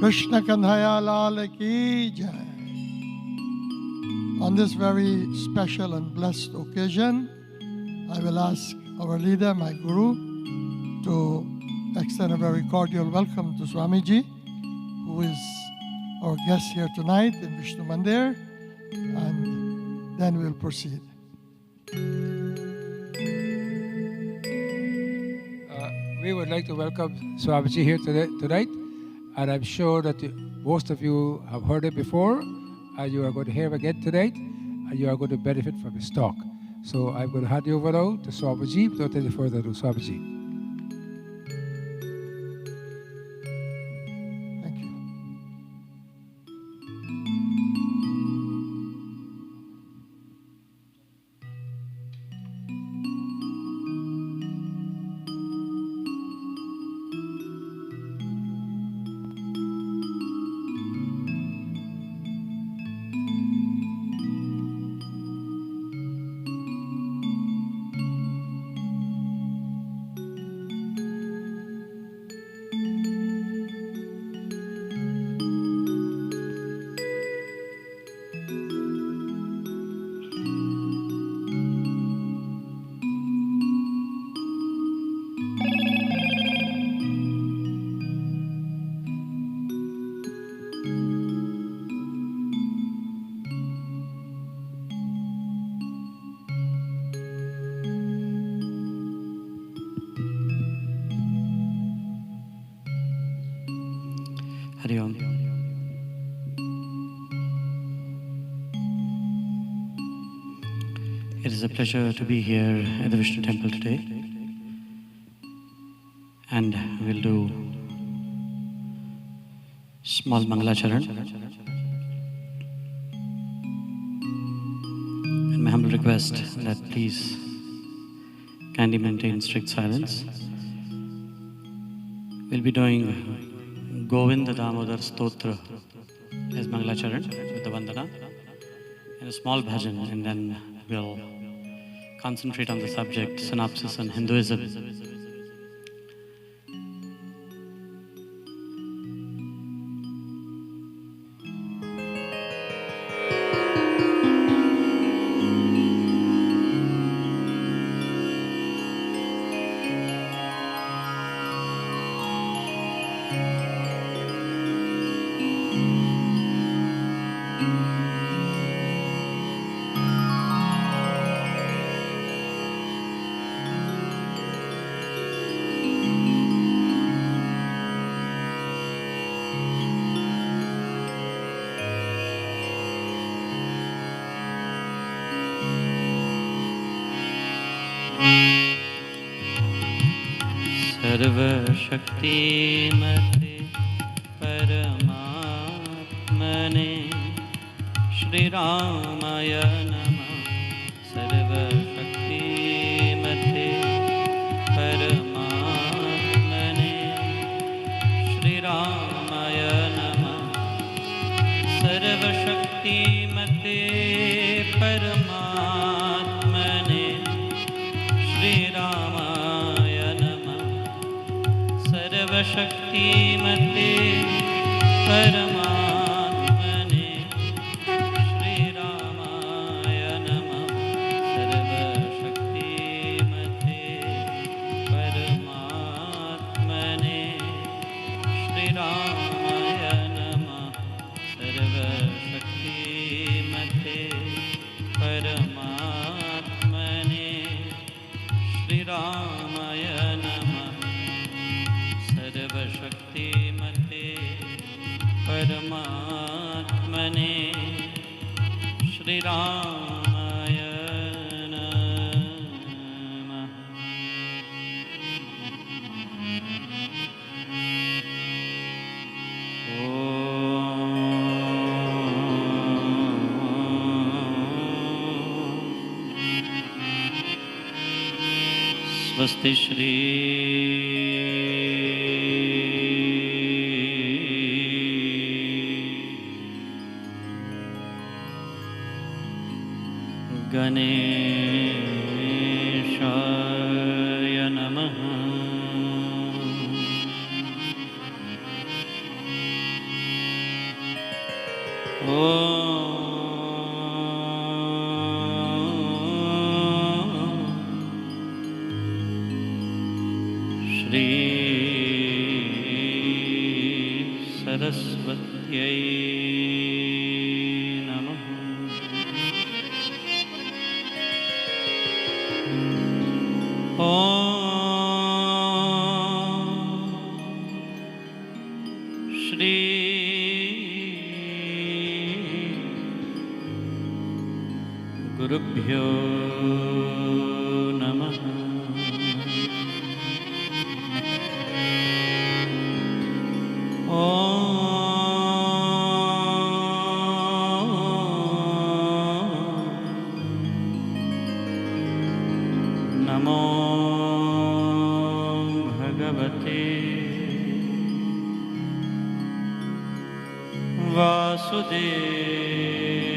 Krishna Kanhaya Lal Ki Jai. On this very special and blessed occasion, I will ask our leader, my Guru, to extend a very cordial welcome to Swamiji, who is our guest here tonight in Vishnu Mandir, and then we'll proceed. We would like to welcome Swamiji here tonight, and I'm sure that most of you have heard him before, and you are going to hear him again tonight, and you are going to benefit from his talk. So I'm going to hand you over now to Swamiji without any further ado. Swamiji. Thank you. Hari Om. It is a pleasure to be here at the Vishnu Temple today, and we'll do small Mangalacharan. And my humble request that please kindly maintain strict silence. We'll be doing Govinda Damodar Stotra as Mangalacharan with the Vandana and a small bhajan, and then we'll concentrate on the subject, synopsis on Hinduism. सर्वशक्तिमते परमात्मने श्रीरामाय नमः। सर्वशक्तिमते परमात्मने श्रीरामाय नमः। सर्वशक्तिमते परमात्मने श्रीरामाय नमः। सर्वशक्तिमते परमात्मने श्रीरामाय नमः। सर्वशक्तिमते परमात्मने श्रीरामाय नमः। सर्वशक्तिमते परमात्मने श्रीरामाय नमः। सर्वशक्तिमते परमात्मने श्रीरामाय नमः। स्वस्ति श्री गणेशाय नमः। Shri Saraswatyai Namah. Shri Gurubhyo Namah. Namo Bhagavate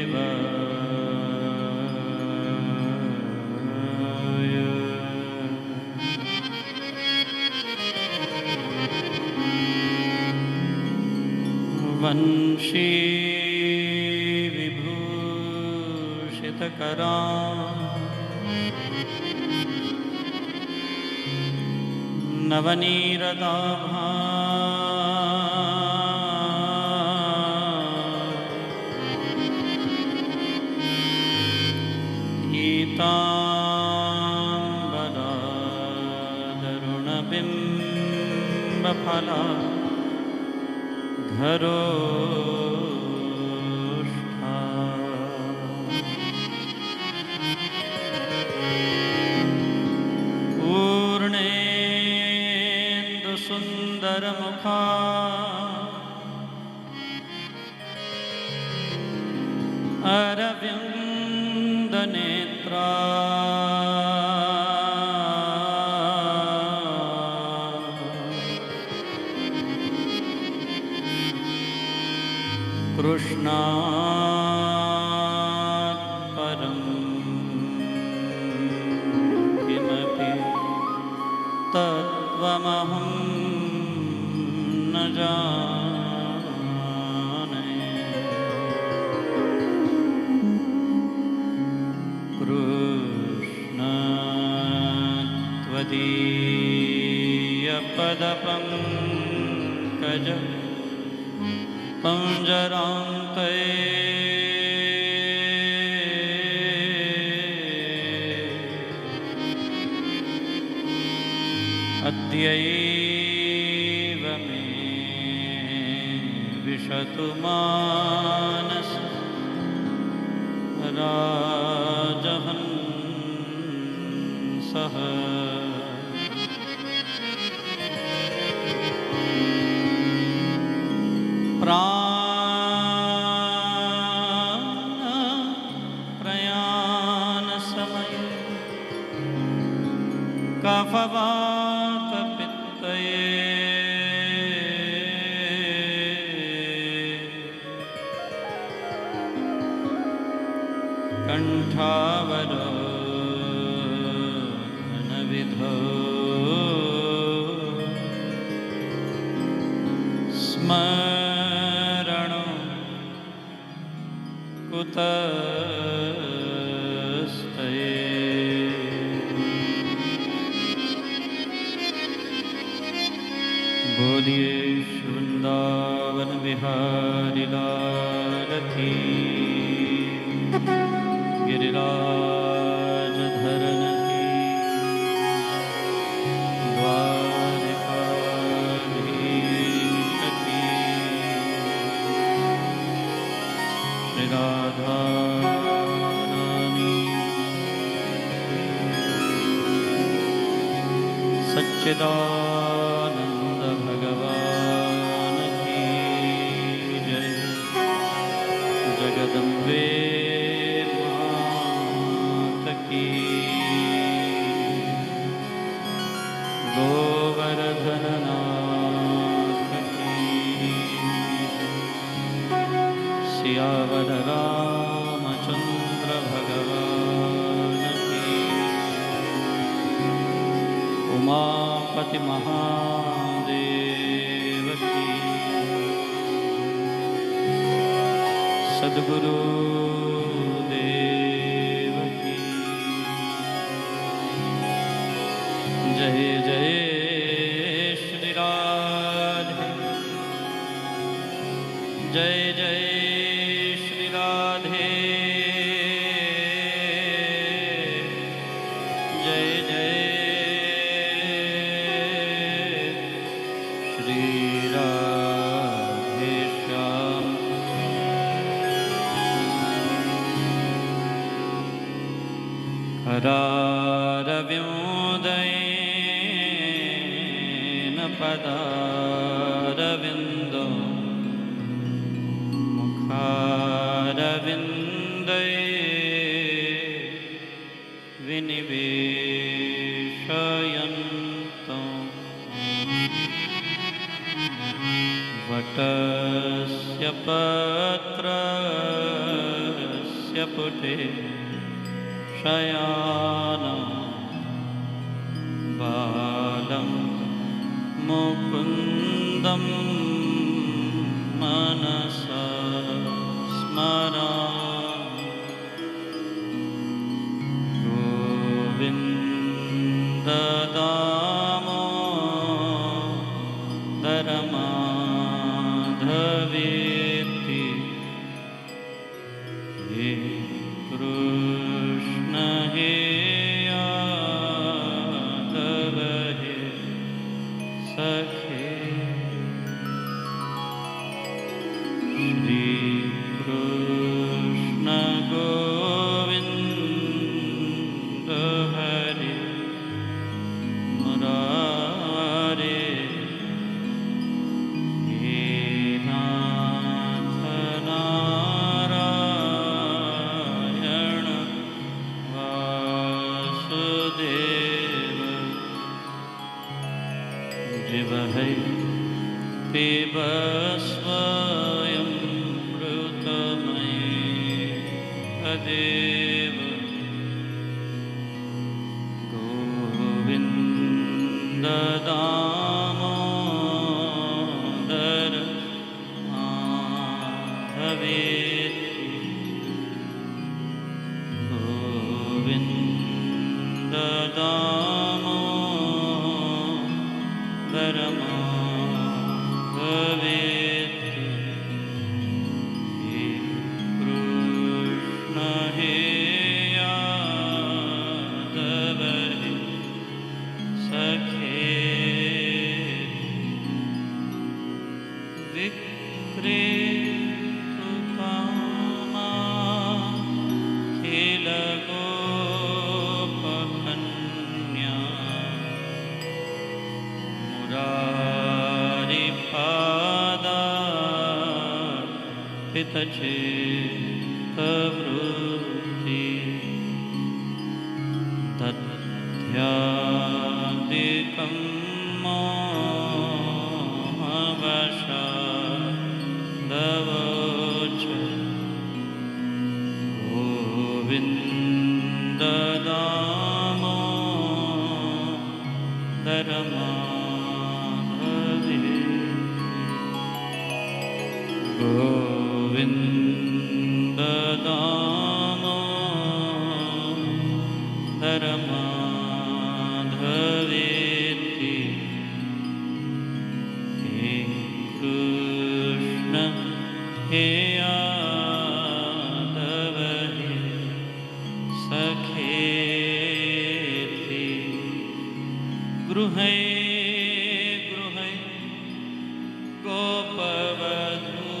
Vasudevaya. Vanshi Vibhushitakaram Navaniradabha Itambara Darunabimba Dharoshta Purnendu Sundaramukha Aravinda Netra Krishna Param Kimapi Tattvamaham न जाने कृष्ण त्वदीय पदपङ्कज पंजरान्ते अद्यैव मे विशतु मानस राजहंसः प्रयाण समय कफवात पित्तये कंठावरोधन विधो स्मरण कुतस्तये बोलिए वृंदावन बिहारी लाल की गिरिराज धरन की द्वारकाधीश की श्री राधा रानी सच्चिदानंद भगवान की जय। जगदम्बे गोवर्धननाथ की सियावर रामचंद्र भगवान की उमापति महादेव की Sadguru Deva ki Jai Jai Shri Radhe Jai Jai Shri Radhe Jai Jai Shri Radhe Shyam Kararavyudayena padaravindo Mukharavindaye viniveshayantam Vatasya patrasya putte Shayana Balam Mukundam Manasa Smara Govinda Damo Daramadhaviti He Krishna He Yadava He Sakhe Shri Krishna Govinda Hari Murari He Nath Narayana Vasudeva Jiva Hai Pibasvayam Mrutamai Adeva Govinda Damodar Madhaveti Govinda Damodar Madhaveti He Krishna He Yadava He Sakhe Vikritu Kama Khila Gopakanya Murari Pada Pitachita Vruti Tatyadikam Mohavasha Davocha Govinda Damo Daramadhavi Govinda Damo Daramadhaviti He Krishna He Yadava He Sakheti Gruhai Gruhai Gopavadhu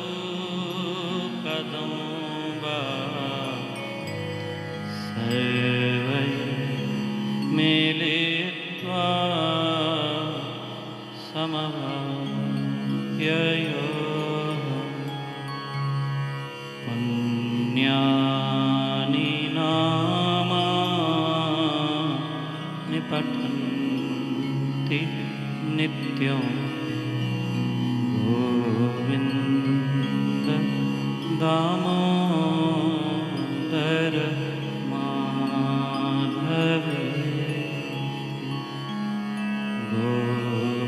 Kadamba Sarvai Militva Samavyayo Punyani Nama Nipatanti Nityam Govinda Damodar Madhave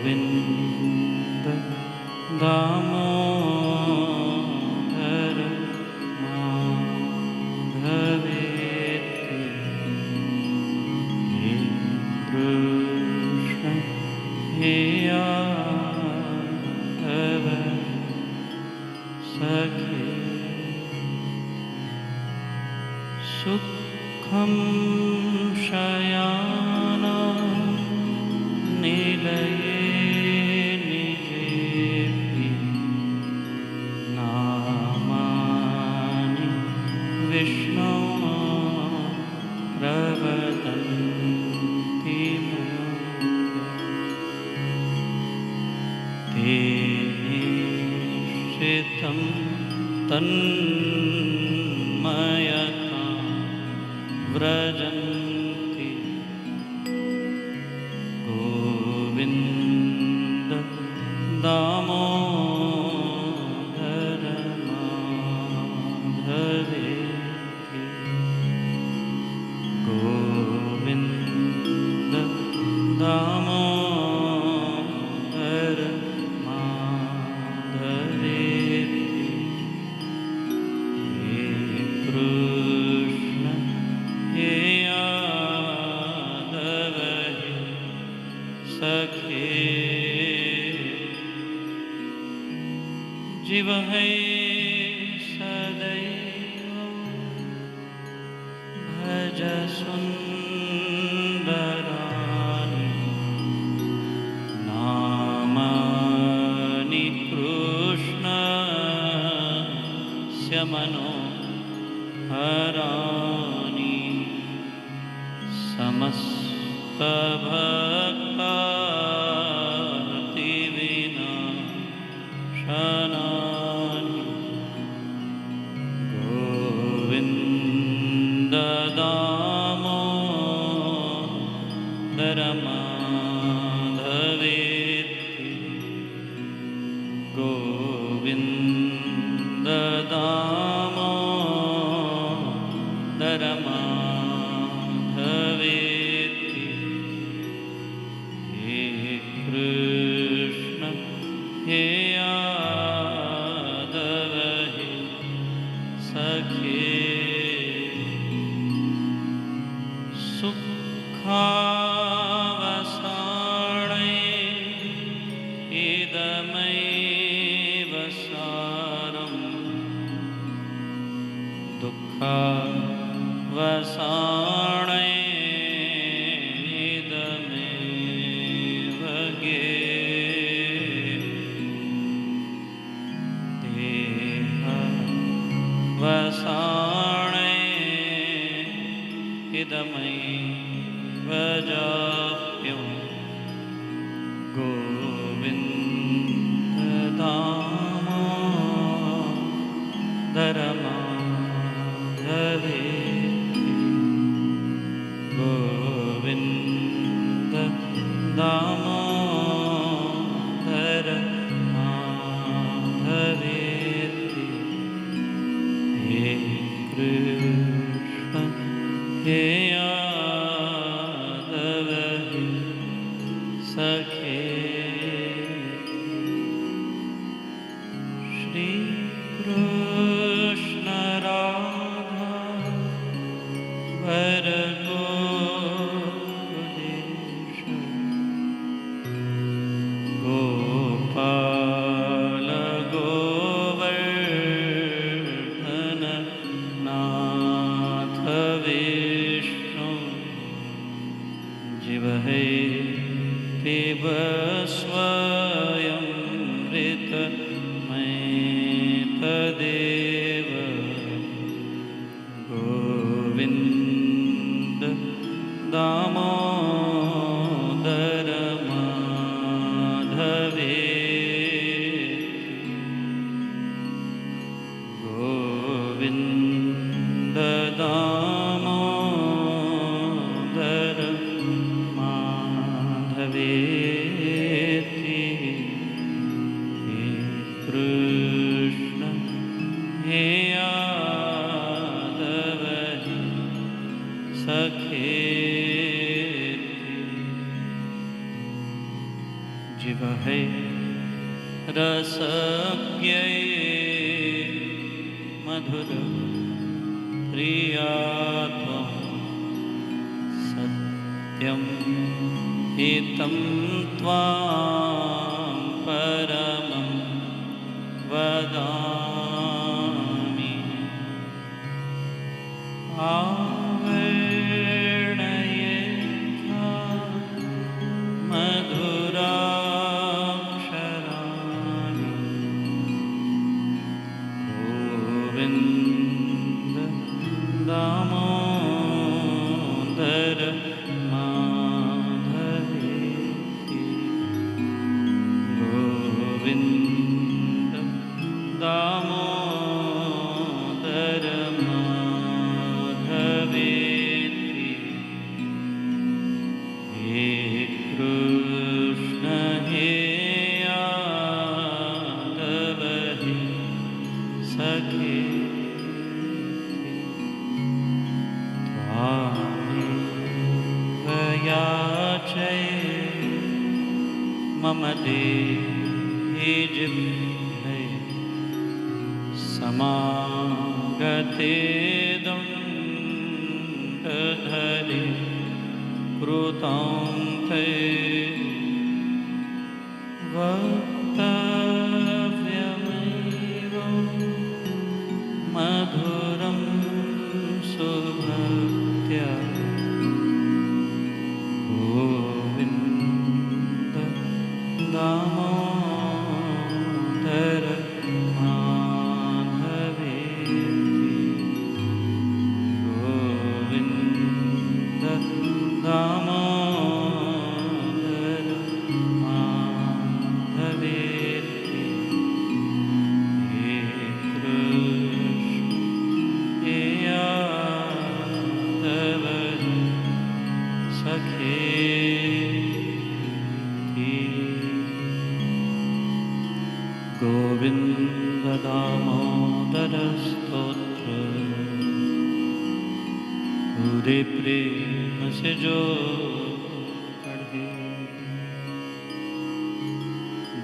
Govinda Damodar सखे सुखं शयाना निलये निजेऽपि नामानि विष्णो प्रवदन्ति तेने श्रितं तन्मयता व्रजन्ति गोविन्द दामोदर माधवेति गोविन्द दामोदर माधवेति हे कृष्ण हे यादव हे सखे जीव है सदैव भज सुन्दराणि नामानि कृष्णस्य मनोहराणि समस्तभक्तातिविनाशनानि गोविन्द दामोदर माधवेति गोविन्द दामोदर माधवेति हे कृष्ण हे यादव हे सखे सुखावसाने इदमैव सारम् दुःखावसाने इदमेव देहवसाने इदमैव जाप्यं गोविन्द दामोदर माधवेति गोविन्द दामोदर माधवेति हे कृष्ण हे यादव हे सखे श्री कृष्ण राधा वर गोकुलेश गोपाल गोवर्धन नाथ विष्णु जीव है पिब स्वयंमृत तदेव गोविन्द दामोदर माधवेति गोविन्द दामोदर माधवेति हे कृष्ण हे यादव हे सखेति जीव है रसज्ञे मधुर प्रिया त्वं सत्यं हितं त्वां परमं वदामि गोविंद दामोदर माधवेति गोविंद दामोदर माधवेति हे कृष्ण हे यादव हे सखेति त्वामेव याचे मम देहि जिह्वे समागते दण्डधरे कृतं ते वक्तव्यमेव मधुरं सुभक्त्या गोविन्द दामोदर माधवेति गोविन्द दामोदर माधवेति हे कृष्ण हे यादव सखेति गोविन्द दामोदर स्तोत्र पूरे प्रेम से जो पढ़े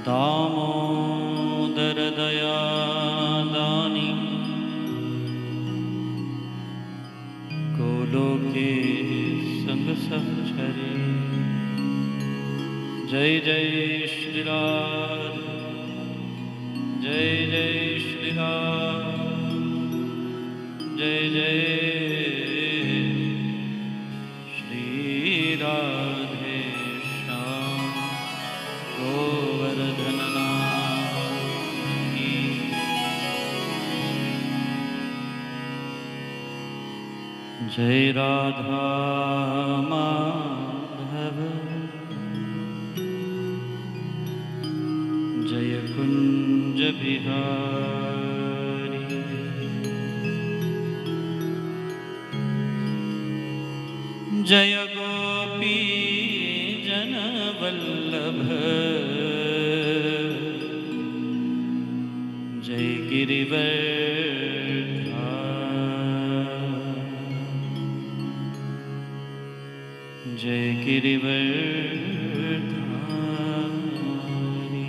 दामोदर दया दानी गोलोके संग सहचरे जय जय श्री राम जय जय श्री राम जय जय श्री राधे श्याम गोवर्धन नाम की जय राधा माधव जय कुंज बिहारी जय गोपी जन वल्लभ जय गिरिवर्धन जय गिरिवर्धारी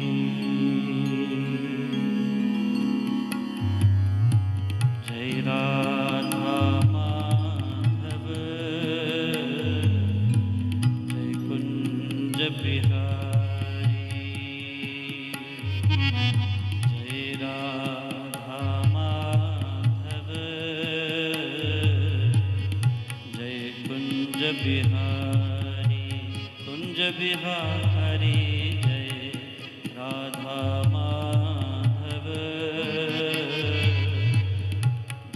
जय राधा माधव जय कुंज बिहारी जय राधा माधव जय कुंज बिहारी कुंज बिहारी जय राधा माधव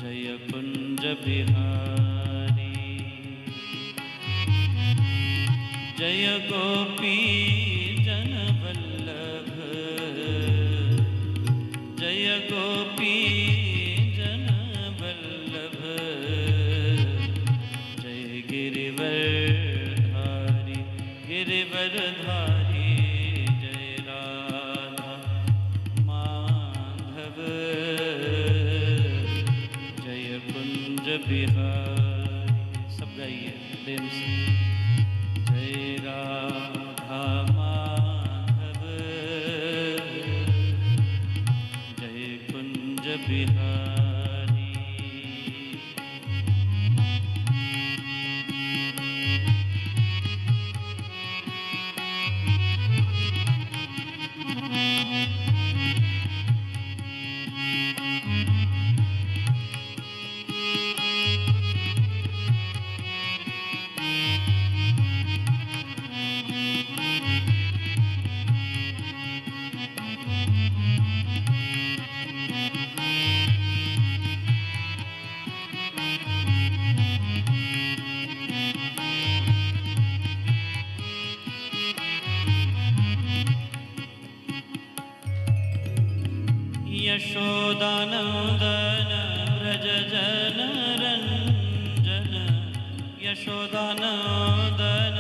जय कुंज बिहारी जय गोपी जन वल्लभ जय गोपी जन वल्लभ जय गिरिवर्धारी गिरिवर्धारी जय राधा माधव जय कुंज बिहारी सब गाइए प्रेम से जय राधा माधव जय कुंज बिहारी यशोदानन्दन व्रज जनरञ्जन यशोदानन्दन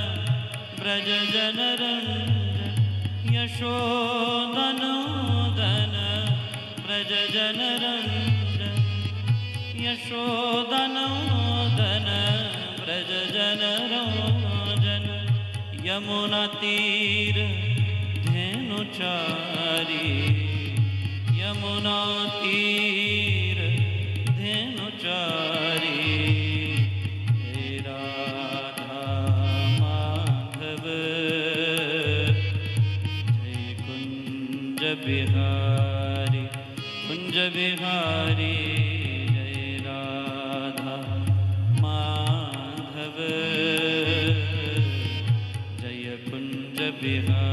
व्रज जनरञ्जन यशोदानन्दन व्रज जनरञ्जन यशोदानन्दन व्रज जनरञ्जन यमुना तीर धेनुचारी यमुना तीर धेनुचारी हे राधा माधव जय कुंज बिहारी जय राधा माधव जय कुंज बिहारी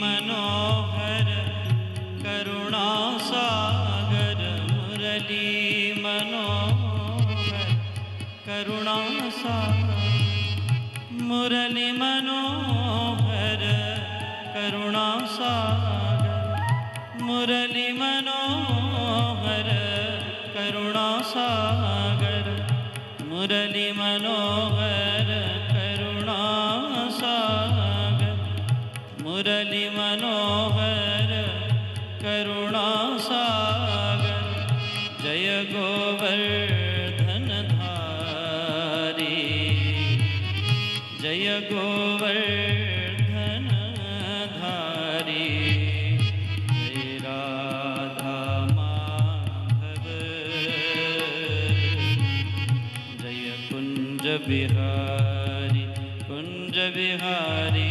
मनोहर करुणा सागर मुरली मनोहर करुणा सागर मुरली मनोहर करुणा सागर मुरली मनोहर करुणा सागर मुरली मनोहर करुणा सागर मुरली मनोहर करुणा सागर जय गोवर्धन धारी जय गोवर्धन धारी जय राधा माधव जय कुंज बिहारी कुंज बिहारी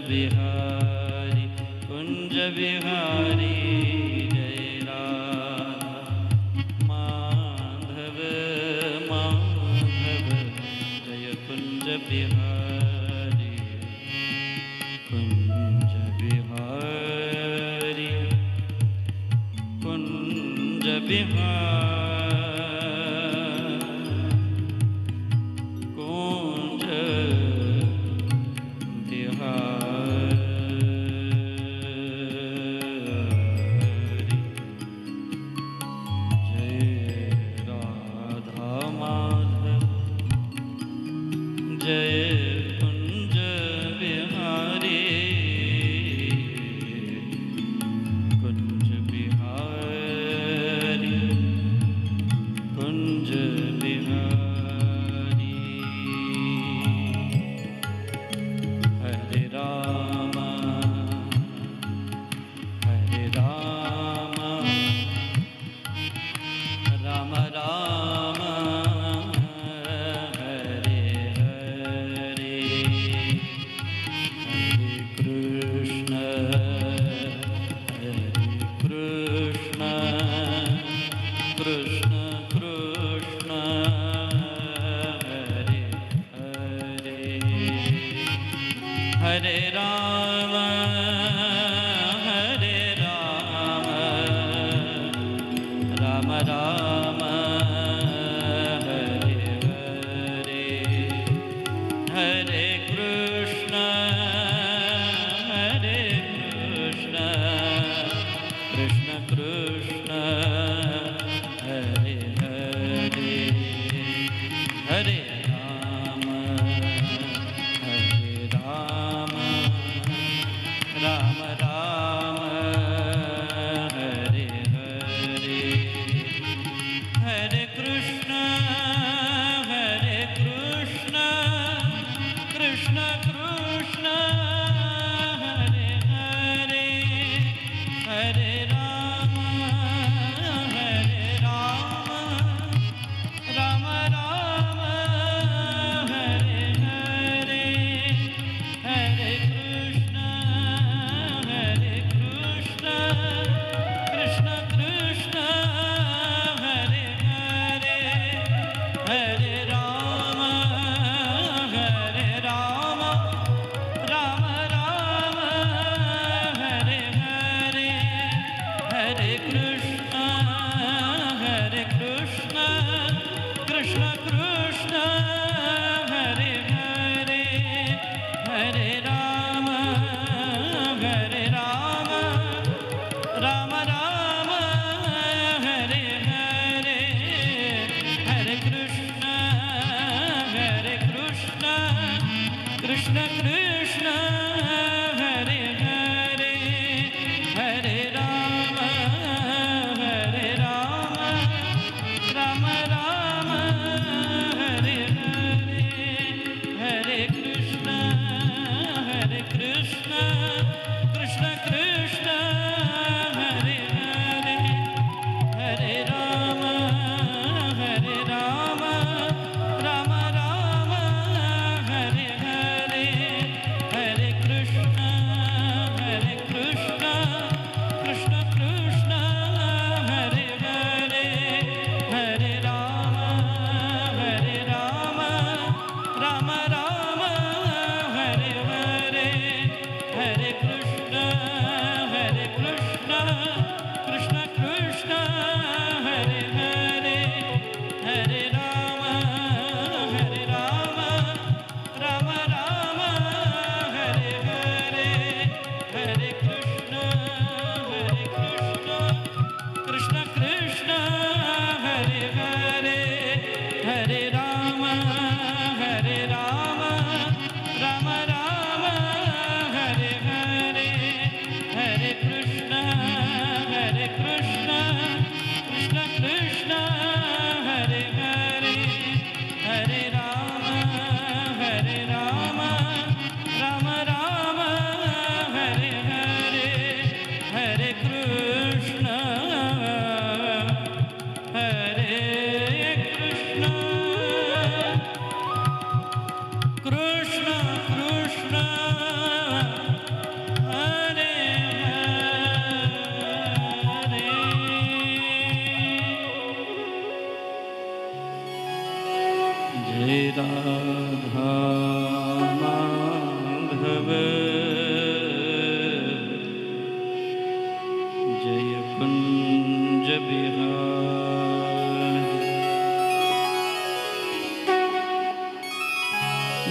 बिहारी कुंज बिहारी जय राधा माधव माधव जय कुंज बिहारी कुंज बिहारी कुंज बिहारी Krishna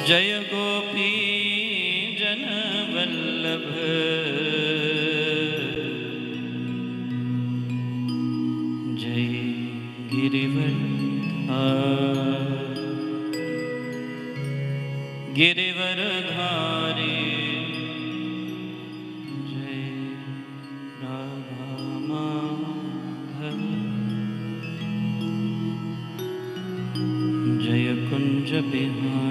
जय गोपी जन वल्लभ जय गिरिवरधारी जय राधा माधव जय कुंज बिहार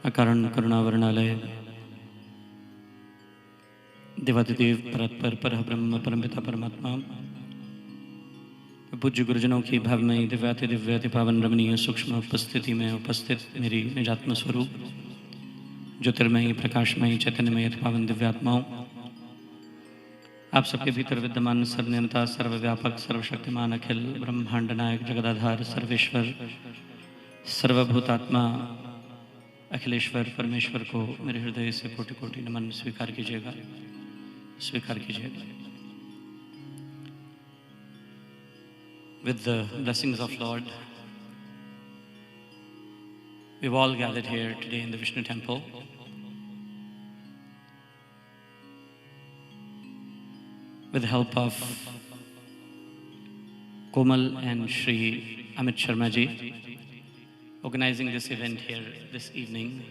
अकारण करुणावर्णालय देवादिदेव परत्पर पर ब्रह्म परमपिता परमात्मा पूज्य गुरुजनों की भावमयी दिव्याति दिव्याति पावन रमणीय सूक्ष्म उपस्थिति में उपस्थित मेरी निजात्म स्वरूप ज्योतिर्मयी प्रकाशमयी चैतन्यमयी पावन दिव्यात्माओं, आप सबके भीतर विद्यमान सर्वनियंता सर्वव्यापक सर्वशक्तिमान अखिल ब्रह्मांड नायक जगदाधार सर्वेश्वर सर्वभूतात्मा अखिलेश्वर परमेश्वर को मेरे हृदय से कोटि कोटि नमन स्वीकार कीजिएगा, स्वीकार कीजिएगा। With the blessings of Lord, we've all gathered here today in the Vishnu temple. With the help of Komal and Shri Amit Sharma ji, organizing this event here this evening.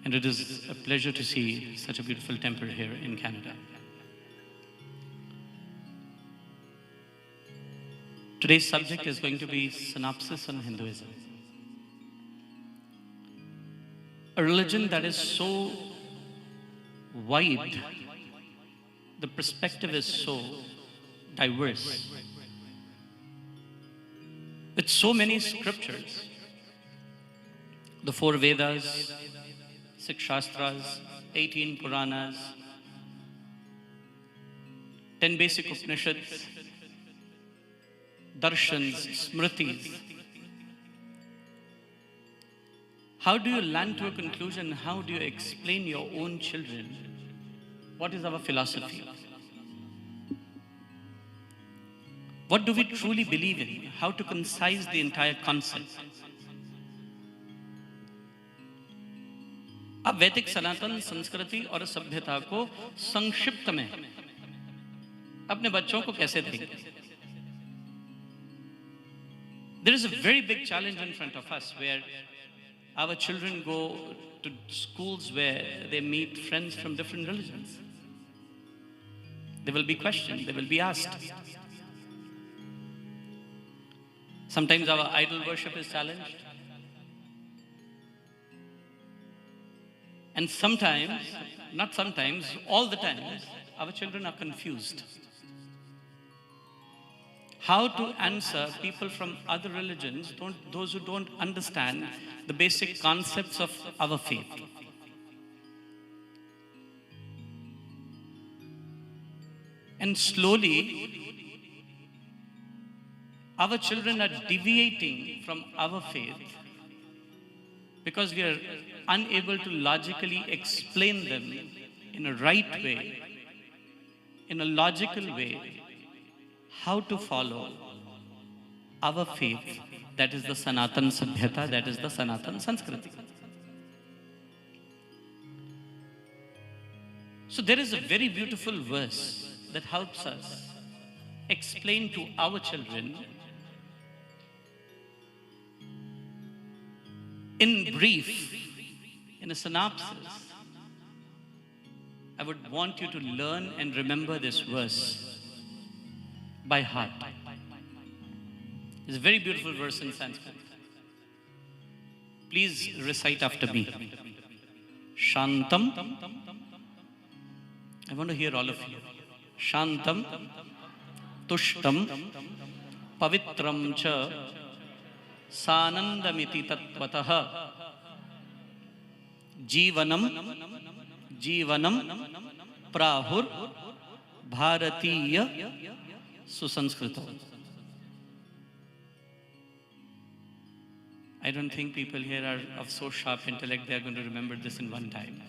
And it is a pleasure to see such a beautiful temple here in Canada. Today's subject is going to be synopsis on Hinduism. A religion that is so wide, the perspective is so diverse, with so many scriptures, the 4 Vedas, 6 Shastras, 18 Puranas, 10 basic Upanishads, darshans, smritis. How do you land to a conclusion? How do you explain your own children? What is our philosophy? What do we truly believe in? How to concise the entire concept? अब वैदिक सनातन संस्कृति और सभ्यता को संक्षिप्त में अपने बच्चों को कैसे देंगे? There is a very big challenge in front of us where our children go to schools where they meet friends from different religions. They will be questioned, they will be asked. Sometimes our idol worship is challenged. And sometimes, not sometimes, all the times, our children are confused. How to answer people from other religions, those who don't understand the basic concepts of our faith. And slowly, our children are deviating from our faith because we are unable to logically explain them in a right way, in a logical way, how to follow our faith, that is the Sanatan Sabhyata, that is the Sanatan Sanskriti. So there is a very beautiful verse that helps us explain to our children in brief, in a synopsis. I would want you to learn and remember this verse by heart. It's a very beautiful verse in Sanskrit. Please recite after me. Shantam. I want to hear all of you. Shantam, Tushtam, Pavitram cha, Sanandamiti Tattvataha, Jivanam, Prahur, Bharatiya, Susanskrito. I don't think people here are of so sharp intellect they are going to remember this in one time.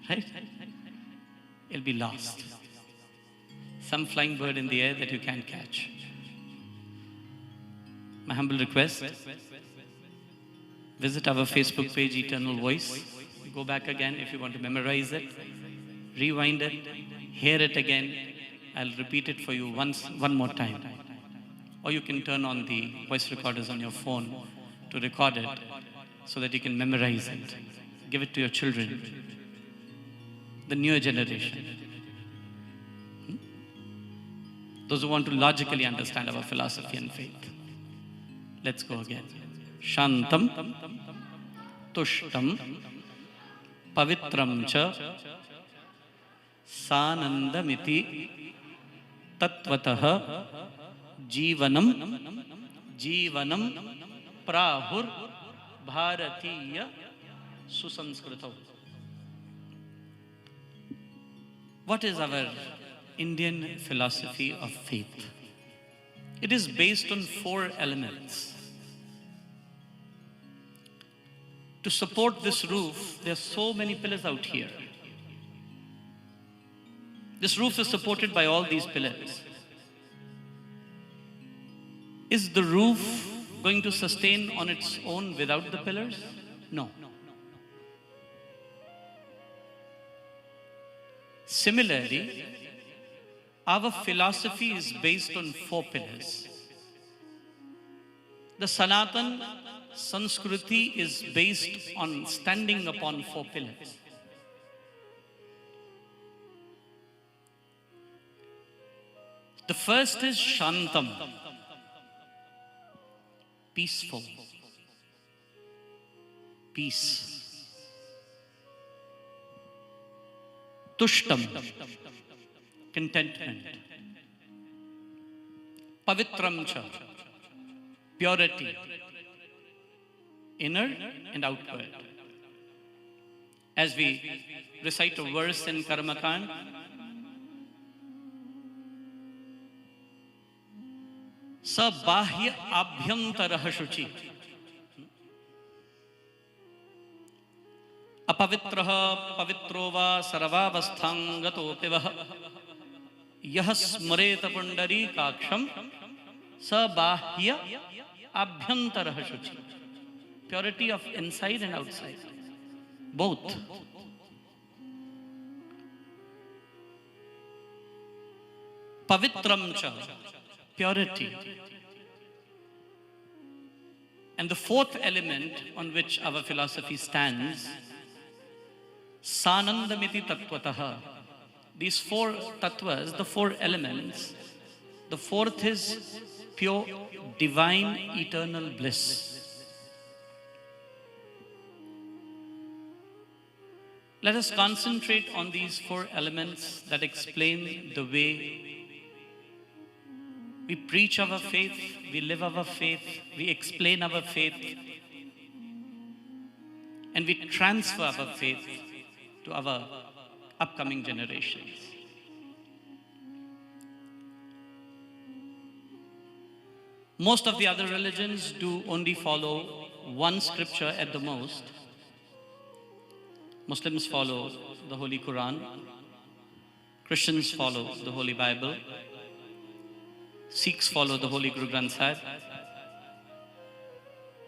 Right? It'll be lost. Some flying bird in the air that you can't catch. My humble request, visit our Facebook page, Eternal Voice. Go back again if you want to memorize it. Rewind it. Hear it again. I'll repeat it for you one more time. Or you can turn on the voice recorders on your phone to record it so that you can memorize it. Give it to your children, the newer generation. Those who want to logically understand our philosophy and faith. Let's go again. Shantam, Tushtam, Pavitram cha, Sanandamiti, Tattvataha, Jivanam, Prahur, Bharatiya, Susanskrito. What is our Indian philosophy of faith? It is based on 4 elements. To support this roof, there are so many pillars out here. This roof is supported by all these pillars. Is the roof going to sustain on its own without the pillars? No. Similarly, our philosophy is based on 4 pillars. The Sanatan Sanskriti is based on standing upon 4 pillars. The first is Shantam, peaceful, peace. Tushtam, contentment. Pavitram cha, purity, inner and outward. As we recite a verse in Karmakand, Sabahya abhyantarah shuchi. Apavitraha pavitrova sarvavasthangato pivah. Yah smreta pundari kaksham. Sabahya abhyantarah shuchi. Purity of inside and outside. Both. Pavitram cha, purity. And the fourth element on which our philosophy stands, Sanandamiti Tattvataha. These four tattvas, the four elements, the fourth is pure, divine, eternal bliss. Let us concentrate on these four elements that explain the way we preach our faith, we live our faith, we explain our faith, and we transfer our faith to our upcoming generations. Most of the other religions do only follow one scripture at the most. Muslims follow the Holy Quran, Christians follow the Holy Bible, Sikhs follow the Holy Guru Granth Sahib,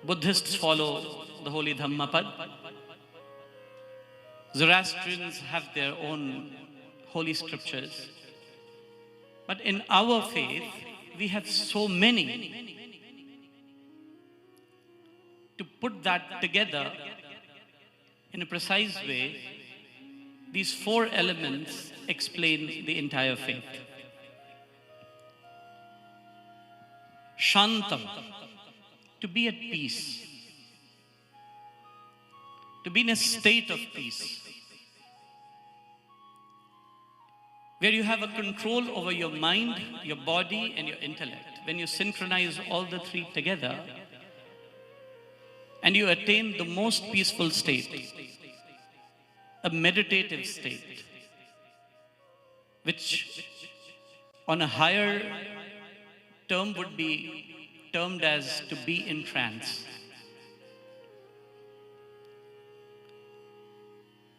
Buddhists follow the Holy Dhammapad, Zoroastrians have their own holy scriptures. But in our faith, we have so many. To put that together in a precise way, these four elements explain the entire faith. Shantam, to be at peace, to be in a state of peace, where you have a control over your mind, your body, and your intellect. When you synchronize all the three together, and you attain the most peaceful state, a meditative state, which on a higher term would be termed as to be in trance.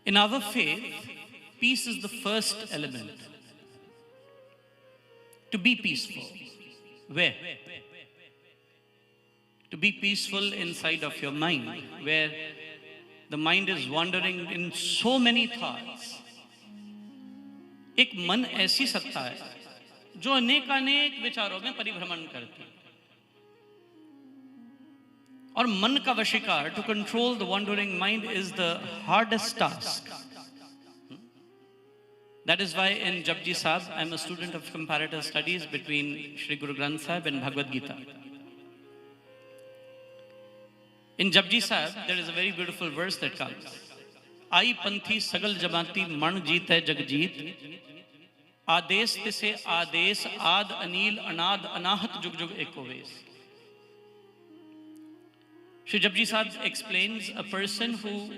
In our faith, peace is the first element. To be peaceful. Where? To be peaceful inside of your mind, where the mind is wandering in so many thoughts. एक मन ऐसी सत्ता है जो अनेकानेक विचारों में परिभ्रमण करती है. और मन का वशीकार, to control the wandering mind, is the hardest task. That is why in Japji Sahib, I am a student of comparative studies between Shri Guru Granth Sahib and Bhagavad Gita. In Japji Sahib, there is a very beautiful verse that comes. Ai panthi sagal jamati man jeet hai jagjeet. Ades tise ades ad anil anad anahat jug jug eko ves. Shri Japji Sahib explains a person who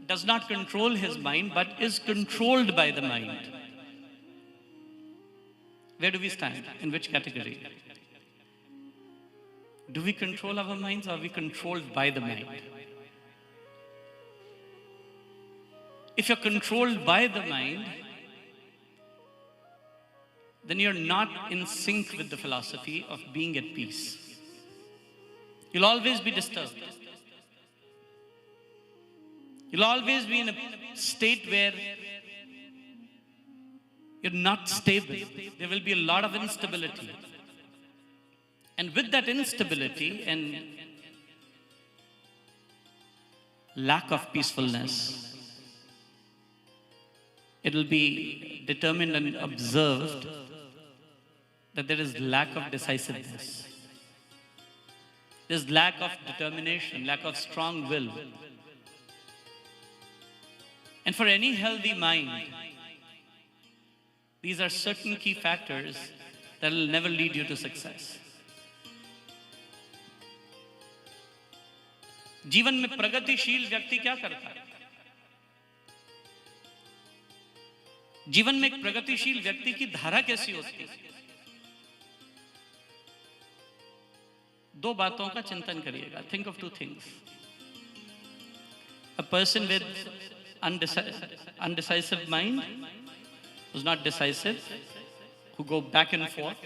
does not control his mind but is controlled by the mind. Where do we stand? In which category? Do we control our minds or are we controlled by the mind? If you're controlled by the mind, then you're not in sync with the philosophy of being at peace. You'll always be disturbed. You'll always be in a state where you're not stable. There will be a lot of instability. And with that instability and lack of peacefulness, it will be determined and observed that there is lack of decisiveness. There's lack of determination, lack of strong will. And for any healthy mind, these are certain key factors that will never lead you to success. जीवन में प्रगतिशील व्यक्ति क्या करता है? जीवन में एक प्रगतिशील व्यक्ति की धारा कैसी होती है? दो बातों का चिंतन करिएगा. Think of two things. A person with undecisive mind, who's not decisive, who go back and forth.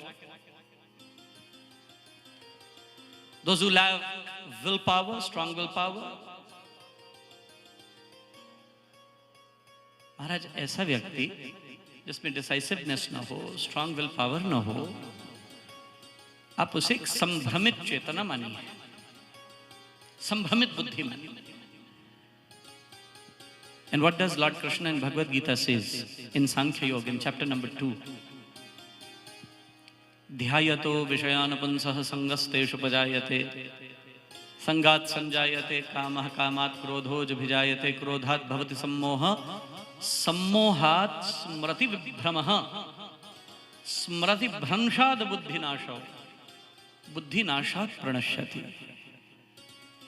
Those who have willpower, strong willpower. महाराज ऐसा व्यक्ति जिसमें डिसाइसिवनेस ना हो, स्ट्रांग विल पावर ना हो, आप उसे एक संभ्रमित चेतना मानिए, संभ्रमित बुद्धि मानिए. And what does Lord Krishna in Bhagavad Gita says in Sankhya Yoga in chapter number 2? ध्यायतो विषयानुपुंसः संगस्तेषु पजायते संगात् संजायते कामः कामात् क्रोधोऽभिजायते क्रोधात् भवति सम्मोहः सम्मोहात् स्मृति विभ्रमः स्मृति भ्रंशात् बुद्धिनाशो बुद्धिनाशात् प्रणश्यति.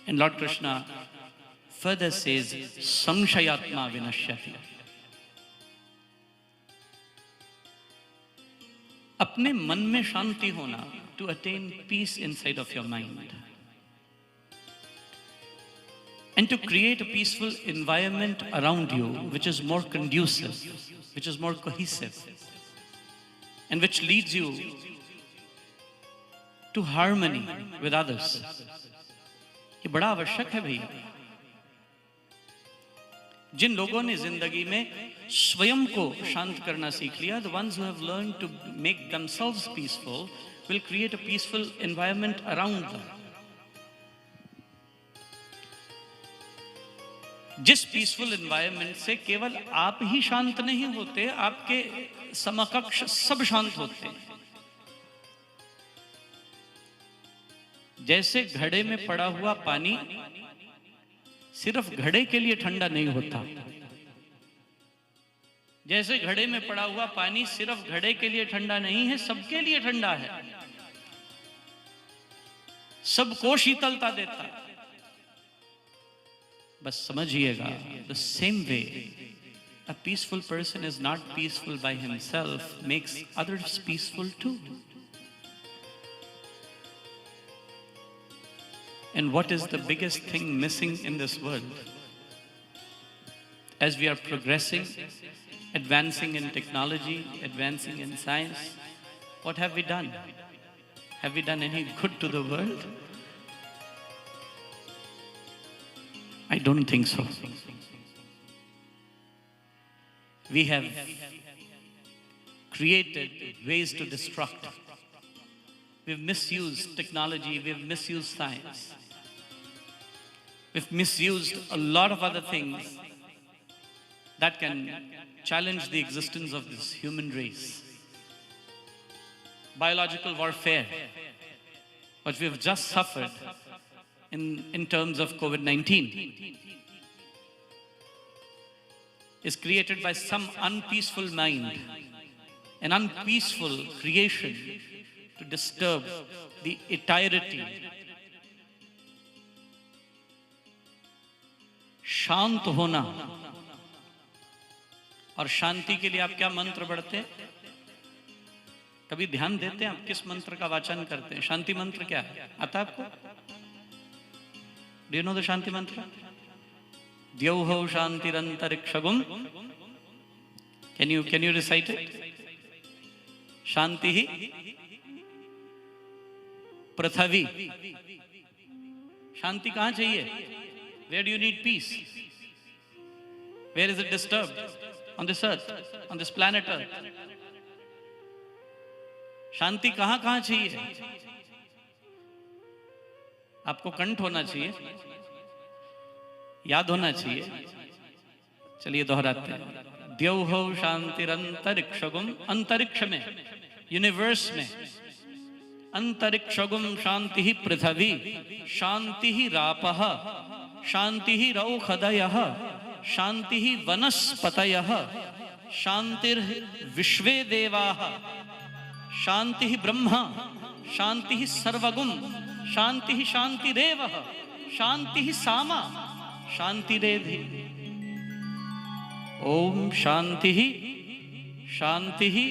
And Lord Krishna further says संशयात्मा विनश्यति. अपने मन में शांति होना, to attain peace inside of your mind, and to create a peaceful environment around you which is more conducive, which is more cohesive, and which leads you to harmony with others. ये बड़ा आवश्यक है भैया. जिन लोगों ने जिंदगी में स्वयं को शांत करना सीख लिया, the ones who have learned to make themselves peaceful will create a peaceful environment around them. जिस peaceful environment से केवल आप ही शांत नहीं होते, आपके समकक्ष सब शांत होते हैं. जैसे घड़े में पड़ा हुआ पानी सिर्फ घड़े के लिए ठंडा नहीं होता, जैसे घड़े में पड़ा हुआ पानी सिर्फ घड़े के लिए ठंडा नहीं है, सबके लिए ठंडा है, सबको शीतलता देता है. बस समझिएगा, the same way a peaceful person is not peaceful by himself, makes others peaceful too. And what is the biggest thing missing in this world? As we are progressing, advancing in technology, advancing in science, what have we done? Have we done any good to the world? I don't think so. We have created ways to destruct. We've misused technology, we've misused science. We've misused a lot of other things that can challenge the existence of this human race. Biological warfare, what we have just suffered in terms of COVID-19, is created by some unpeaceful mind, an unpeaceful creation to disturb the entirety. शांत होना, और शांति के लिए आप क्या मंत्र पढ़ते हैं? कभी ध्यान देते हैं आप किस मंत्र का वाचन करते हैं? शांति मंत्र क्या है, आता है आपको? Do you know the शांति मंत्र? द्यौः शांतिरंतरिक्षगुम. Can you recite it? शांति ही पृथ्वी. शांति कहां चाहिए? Where do you need peace? Where is it disturbed? On this earth, on this planet earth. शांति कहां कहां चाहिए? आपको कंठ होना चाहिए, याद होना चाहिए. चलिए दोहराते हैं. द्यौः शांतिरंतरिक्षगुम. अंतरिक्ष में यूनिवर्स में अंतरिक्षगुम शांति ही पृथ्वी, शांति ही रापः, शांति ही रौखदयः, शांति ही वनस्पतयः, शांतिर्विश्वे देवाः, शांति ही ब्रह्मा, शांति ही सर्वगुम, शांति ही शांतिरेव, शांति ही सामा, शांतिरेधि। ओम शांति ही शांति ही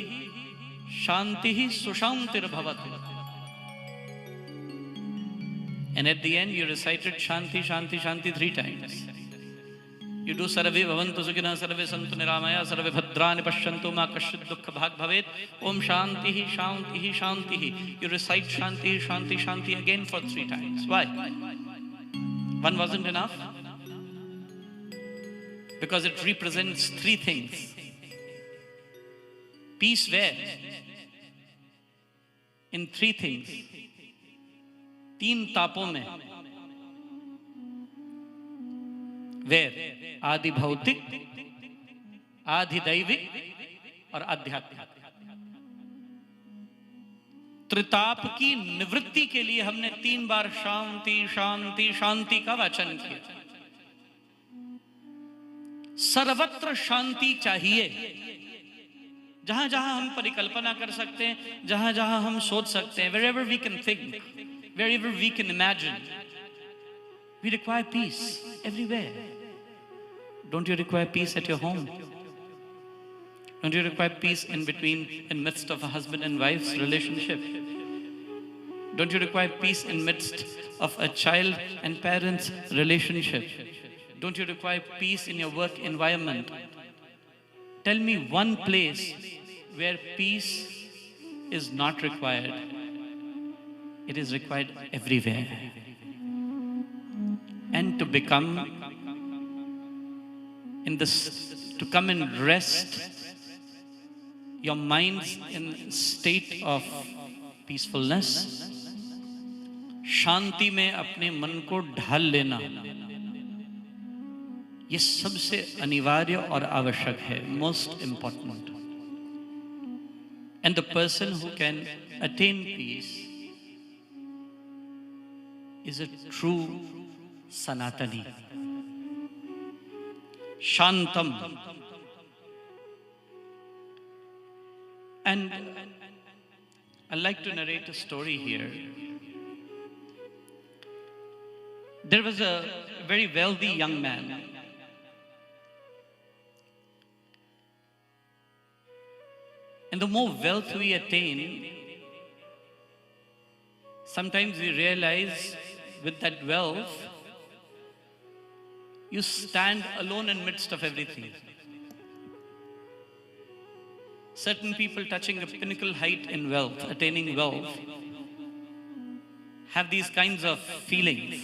शांति ही सुशांतिर्भवतु। And at the end you recited Shanti, Shanti, Shanti 3 times. You do Sarve Bhavantu Sukhina, Sarve Santu Niramaya, Sarve Bhadrani Pashyantu Ma Kashit Dukkha Bhag Bhavet. Om Shanti hi, Shanti hi, Shanti hi. You recite Shanti, Shanti, Shanti again for 3 times. Why? One wasn't enough? Because it represents 3 things. Peace where? In 3 things. 3 तापों में. Where? आदि भौतिक, आदि दैविक और आध्यात्मिक. त्रिताप की निवृत्ति के लिए हमने 3 बार शांति शांति शांति का वाचन किया. सर्वत्र शांति चाहिए. जहां जहां हम परिकल्पना कर सकते हैं, जहां जहां हम सोच सकते हैं, wherever we can think, wherever we can imagine, we require peace everywhere. Don't you require peace at your home? Don't you require peace in between, in midst of a husband and wife's relationship? Don't you require peace in midst of a child and parent's relationship? Don't you require peace in your work environment? Tell me one place where peace is not required. It is required everywhere. And to become in this, to come and rest your minds in state of peacefulness, शांति में अपने मन को ढाल लेना, ये सबसे अनिवार्य और आवश्यक है, most important. And the person who can attain peace is a true Sanatani. Shantam. And I'd like to narrate a story here. There was a very wealthy young man. And the more wealth we attain, sometimes we realize with that wealth, you stand alone in midst of everything. Certain people touching a pinnacle height in wealth, attaining wealth, have these kinds of feelings.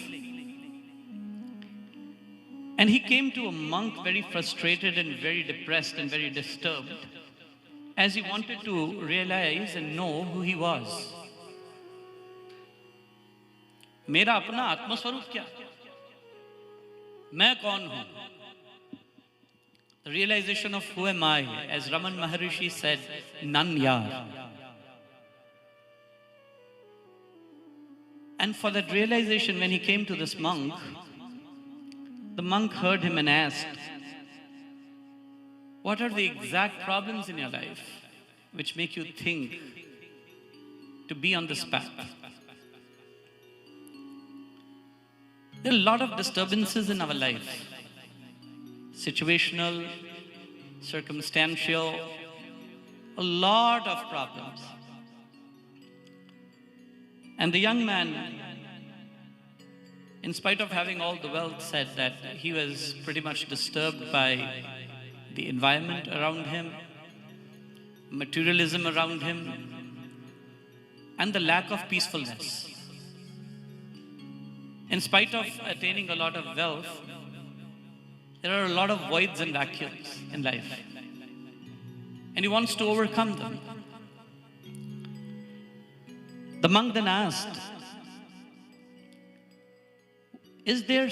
And he came to a monk very frustrated and very depressed and very disturbed, as he wanted to realize and know who he was. मेरा अपना आत्मस्वरूप क्या? मैं कौन हूं? The realization of who am I, as Raman Maharishi said, none yar. And for that realization, when he came to this monk, the monk heard him and asked, what are the exact problems in your life which make you think to be on this path? There are a lot of disturbances in our life. Situational, circumstantial, a lot of problems. And the young man, in spite of having all the wealth, said that he was pretty much disturbed by the environment around him, materialism around him, and the lack of peacefulness. In spite of attaining a lot of wealth, there are a lot of voids and vacuums in life. And he wants to overcome them. The monk then asked, is there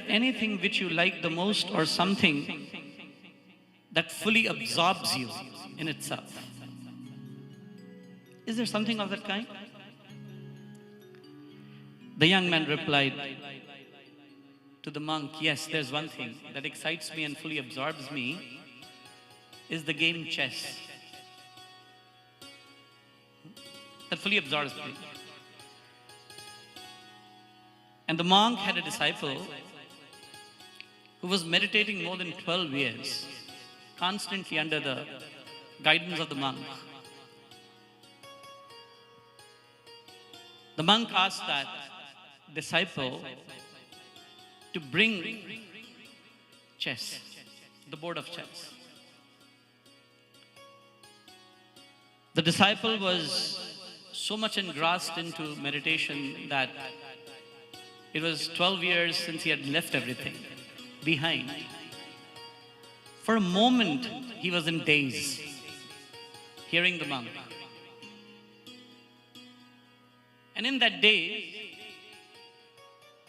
anything which you like the most, or something that fully absorbs you in itself? Is there something of that kind? The young man replied to the monk, yes, there's one thing that excites me and fully absorbs me, is the game chess. That fully absorbs me. And the monk had a disciple who was meditating more than 12 years, constantly under the guidance of the monk. The monk asked that disciple to bring chess, the board of chess. The disciple was so much engrossed into meditation that it was 12 years since he had left everything behind. For a moment, he was in daze, hearing the monk. And in that daze,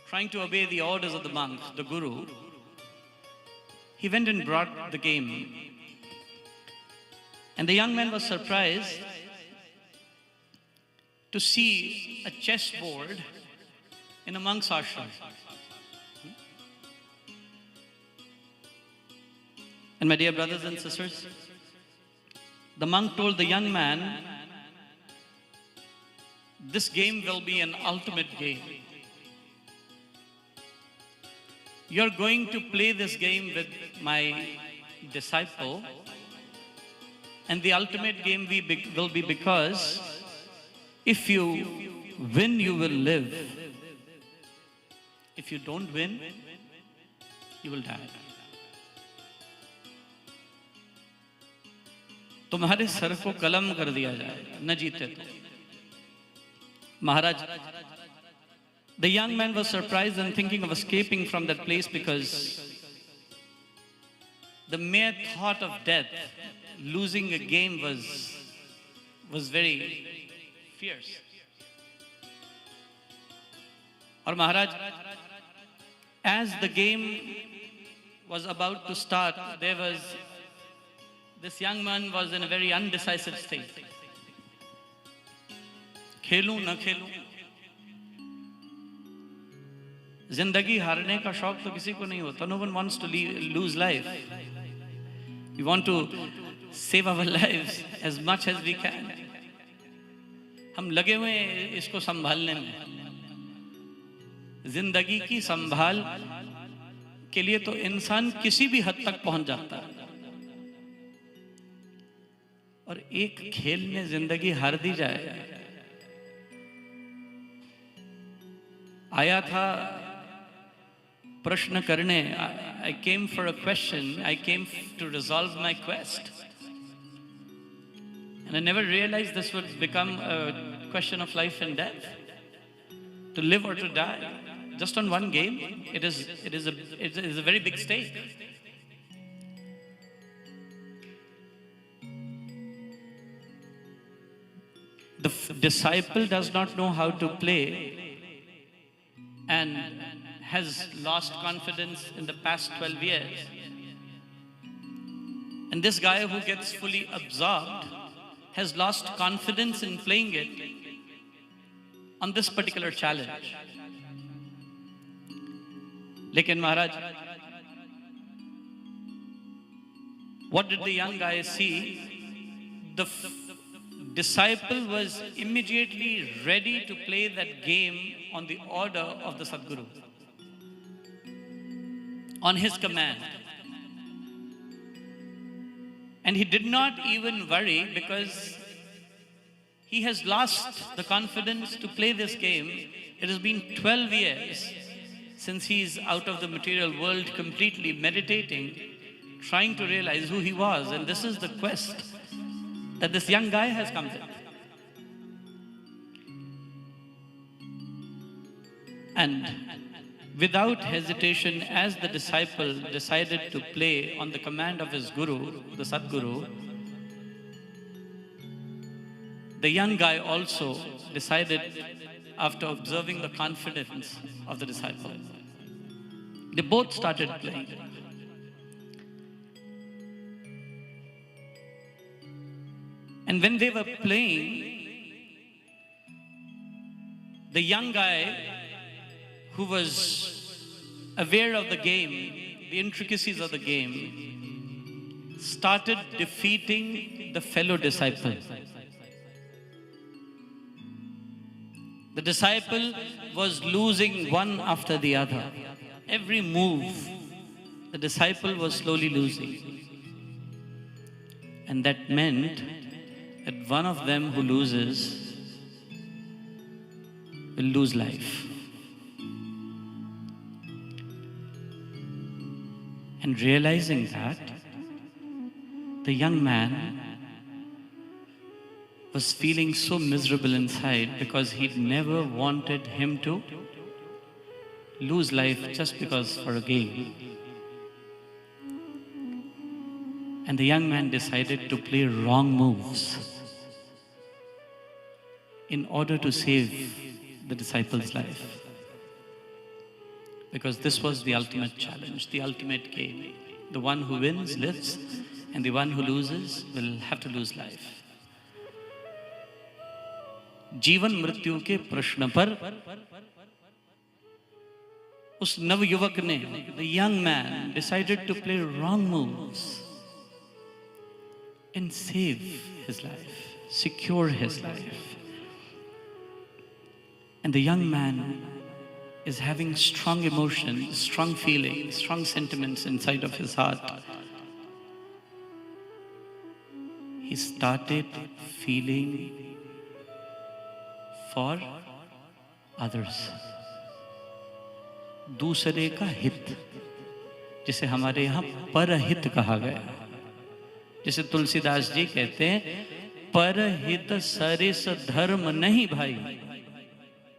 trying to obey the orders of the monk, the guru, he went and brought the game. And the young man was surprised to see a chessboard in a monk's ashram. And my dear brothers and sisters, the monk told the young man, this game will be an ultimate game. You're going to play this game with my disciple, and the ultimate game will be because if you win, you will live. If you don't win, you will die. तुम्हारे sir को कलम कर दिया जाए, न जीते तो. Maharaj, the young man was surprised and thinking of escaping from that place because the mere thought of death, losing a game was very fierce. Or Maharaj, as the game was about to start, this young man was in a very undecisive state. खेलूं न खेलूं, जिंदगी हारने का शौक तो किसी को नहीं होता. No one wants to lose life. We want to save our lives as much as we can. हम लगे हुए हैं इसको संभालने में. जिंदगी की संभाल के लिए तो इंसान किसी भी हद तक पहुंच जाता है, और एक खेल में जिंदगी हार दी जाए. आया था प्रश्न करने. I came for a question. I came to resolve my quest. And I never realized this would become a question of life and death. To live or to die. Just on one game, it is a very big stake. The disciple does not know how to play and has lost confidence in the past 12 years. And this guy who gets fully absorbed has lost confidence in playing it on this particular challenge. Lekin Maharaj, what did the young guy see? The disciple was immediately ready to play that game on the order of the Sadguru, on his command. And he did not even worry because he has lost the confidence to play this game. It has been 12 years since he's out of the material world, completely meditating, trying to realize who he was. And this is the quest that this young guy has come with. And without hesitation, as the disciple decided to play on the command of his guru, the Sadguru, the young guy also decided, after observing the confidence of the disciple, they both started playing. And when they were playing, The young guy who was aware of the game, the intricacies of the game, started defeating the fellow disciple. The disciple was losing one after the other. Every move, the disciple was slowly losing. And that meant that one of them who loses will lose life. And realizing that, the young man was feeling so miserable inside because he'd never wanted him to lose life just because for a game. And the young man decided to play wrong moves in order to save the disciple's life. Because this was the ultimate challenge, the ultimate game. The one who wins lives, and the one who loses will have to lose life. जीवन मृत्यु के प्रश्न पर उस नवयुवक ने, the young man, decided to play wrong moves and save his life, secure his life. And the young man is having strong emotions, strong feelings, strong sentiments inside of his heart. He started feeling for others. दूसरे का हित, जिसे हमारे यहाँ परहित कहा गया, जिसे तुलसीदास जी कहते हैं, परहित सरिस धर्म नहीं भाई,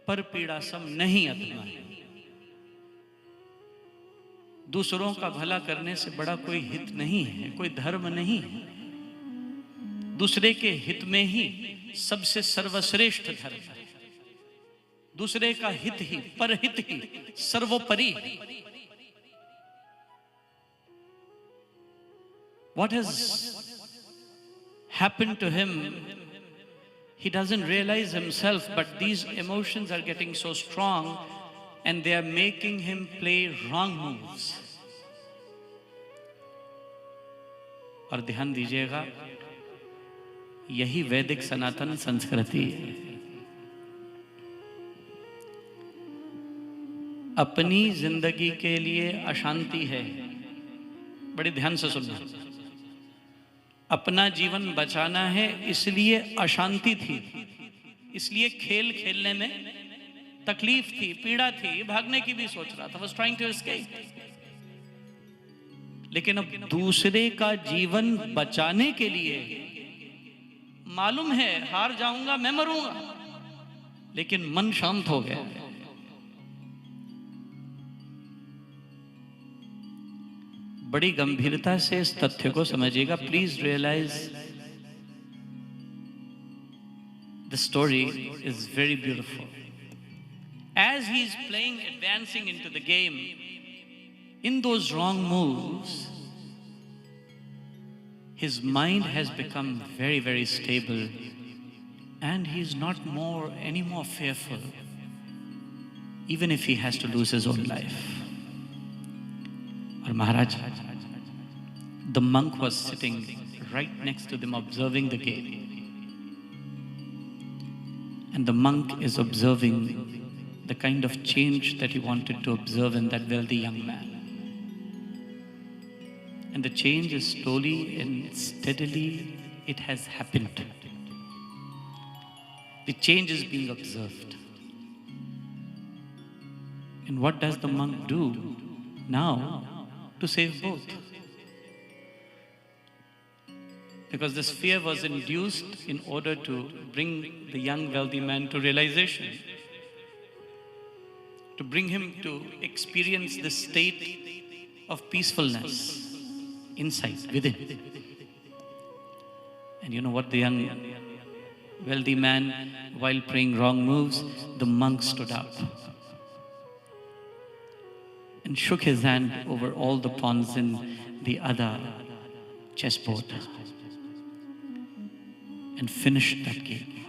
पर पीड़ा सम नहीं अपना। दूसरों का भला करने से बड़ा कोई हित नहीं है, कोई धर्म नहीं है। दूसरे के हित में ही सबसे सर्वश्रेष्ठ धर्म है। दूसरे का हित ही, परहित ही सर्वोपरि। What has happened to him? He doesn't realize himself, but these emotions are getting so strong and they are making him play wrong moves. और ध्यान दीजिएगा, यही वैदिक सनातन संस्कृति है। अपनी जिंदगी के लिए अशांति है, बड़ी ध्यान से सुनना। अपना जीवन बचाना है, इसलिए अशांति थी, इसलिए खेल खेलने में तकलीफ थी, पीड़ा थी, भागने की भी सोच रहा था, was trying to escape। लेकिन अब दूसरे का जीवन बचाने के लिए मालूम है हार जाऊंगा, मैं मरूंगा, लेकिन मन शांत हो गया। बड़ी गंभीरता से इस तथ्य को समझिएगा। Please realise the story is very beautiful. As he is playing, advancing into the game, in those wrong moves, his mind has become very, very stable, and he is not any more fearful, even if he has to lose his own life. Or Maharaj, the monk was sitting right next to them observing the game. And the monk is observing the kind of change that he wanted to observe in that wealthy young man. And the change is slowly and steadily, it has happened. The change is being observed. And what does the monk do now to save both? Because this fear was induced in order to bring the young wealthy man to realization, to bring him to experience the state of peacefulness inside, within. And you know what the young wealthy man, while playing wrong moves, the monk stood up and shook his hand over all the pawns in the other chessboard and finished that game.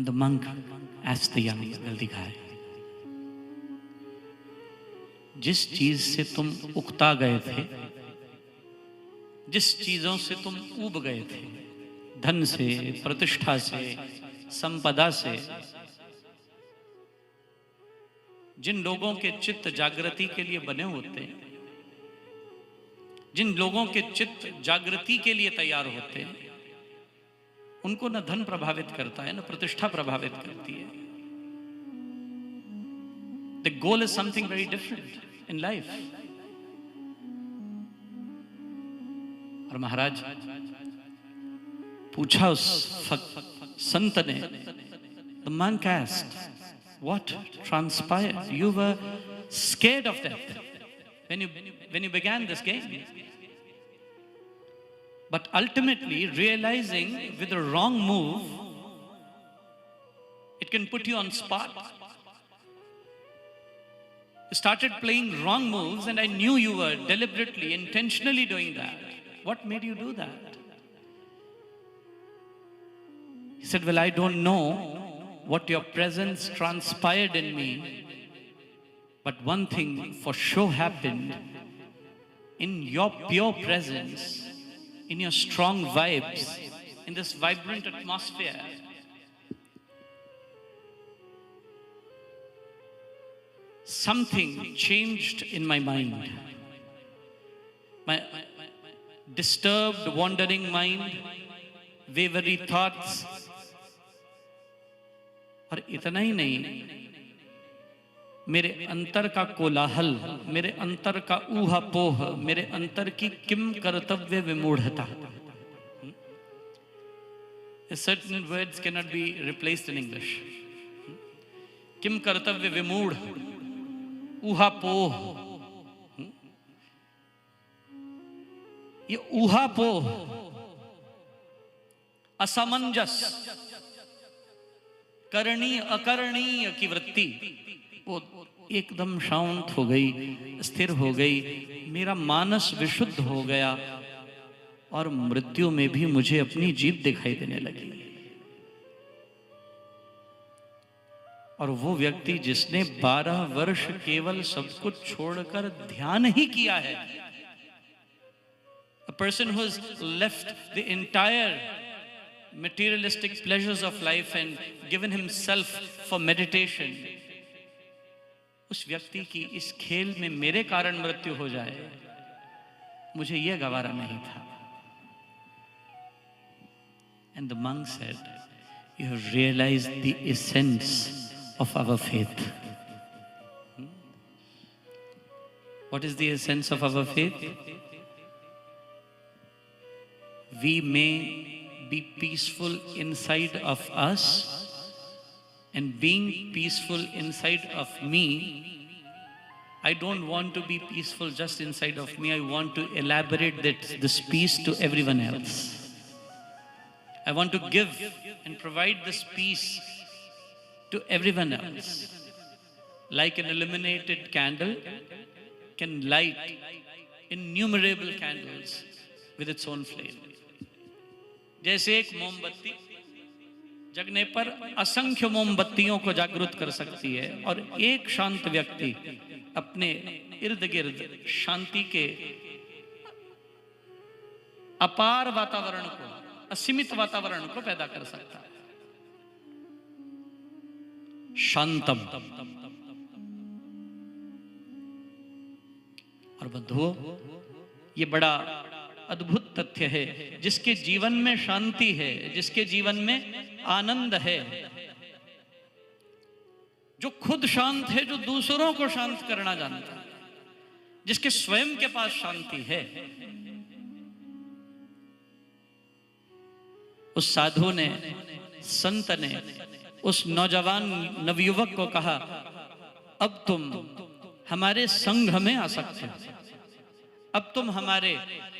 And the monk asked the young wealthy guy, जिस चीज से तुम उकता गए थे, जिस चीजों से तुम ऊब गए थे, धन से, प्रतिष्ठा से, संपदा से, जिन लोगों के चित्त जागृति के लिए बने होते हैं, जिन लोगों के चित्त जागृति के लिए तैयार होते हैं, उनको न धन प्रभावित करता है, न प्रतिष्ठा प्रभावित करती है. The goal is something very different in life. और महाराज पूछा उस संत ने, the monk asked, what transpired? You were scared of death when you began this game. But ultimately realizing with a wrong move, it can put you on spot. You started playing wrong moves and I knew you were deliberately, intentionally doing that. What made you do that? He said, well, I don't know what your presence transpired in me, but one thing for sure happened. In your pure presence, in your strong vibes, in this vibrant atmosphere, something changed in my mind. My disturbed, wandering mind, wavery thoughts. और इतना ही नहीं, मेरे अंतर का कोलाहल, मेरे अंतर का ऊहापोह, मेरे अंतर की किम कर्तव्य विमूढ़ता. Certain words cannot be replaced in English. किम कर्तव्य विमूढ़, ऊहापोह. ये ऊहापोह, असमंजस, करणीय अकरणीय की वृत्ति वो एकदम शांत हो गई, स्थिर हो गई. मेरा मानस विशुद्ध हो गया और मृत्यु में भी मुझे अपनी जीत दिखाई देने लगी. और वो व्यक्ति जिसने 12 वर्ष केवल सब कुछ छोड़कर ध्यान ही किया है, a person who has left the entire materialistic pleasures of life and given himself for meditation, उस व्यक्ति की इस खेल में मेरे कारण मृत्यु हो जाए, मुझे यह गवारा नहीं था. And the monk said, you have realized the essence of our faith. What is the essence of our faith? We may be peaceful inside of us, and being peaceful inside of me, I don't want to be peaceful just inside of me. I want to elaborate this peace to everyone else. I want to give and provide this peace to everyone else. Like an illuminated candle can light innumerable candles with its own flame. जैसे एक मोमबत्ती जगने पर असंख्य मोमबत्तियों को जागृत कर सकती है, और एक शांत व्यक्ति अपने इर्द गिर्द शांति के अपार वातावरण को, असीमित वातावरण को पैदा कर सकता है. शांतम. और बंधुओं, ये बड़ा अद्भुत तथ्य है. जिसके जीवन में शांति है, जिसके जीवन में आनंद है, जो खुद शांत है, जो दूसरों को शांत करना जानता है, जिसके स्वयं के पास शांति है, उस साधु ने, संत ने उस नौजवान नवयुवक को कहा, अब तुम हमारे संघ में आ सकते हो, अब तुम हमारे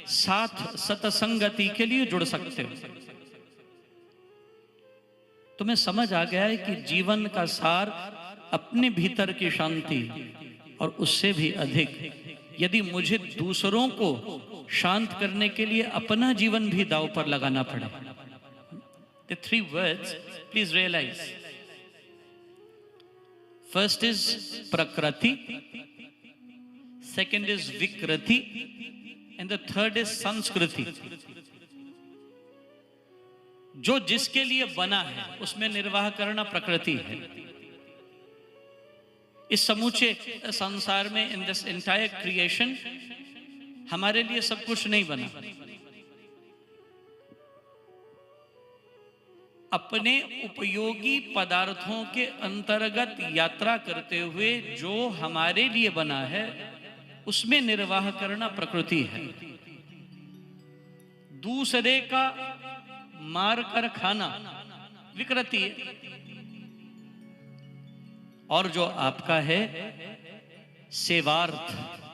साथ सतसंगति के लिए जुड़ सकते हो. तुम्हें समझ आ गया है कि जीवन का सार अपने भीतर की शांति, और उससे भी अधिक यदि मुझे दूसरों को शांत करने के लिए अपना जीवन भी दांव पर लगाना पड़े. The three words, please realize. First is Prakrati, second is Vikrati, and the third is Sanskriti. जो जिसके लिए बना है उसमें निर्वाह करना प्रकृति है. इस समूचे संसार में, इन दिस एंटायर क्रिएशन, हमारे लिए सब कुछ नहीं बना. अपने उपयोगी पदार्थों के अंतर्गत यात्रा करते हुए जो हमारे लिए बना है उसमें निर्वाह करना प्रकृति है. दूसरे का मार कर खाना विकृति है. और जो आपका है सेवार्थ,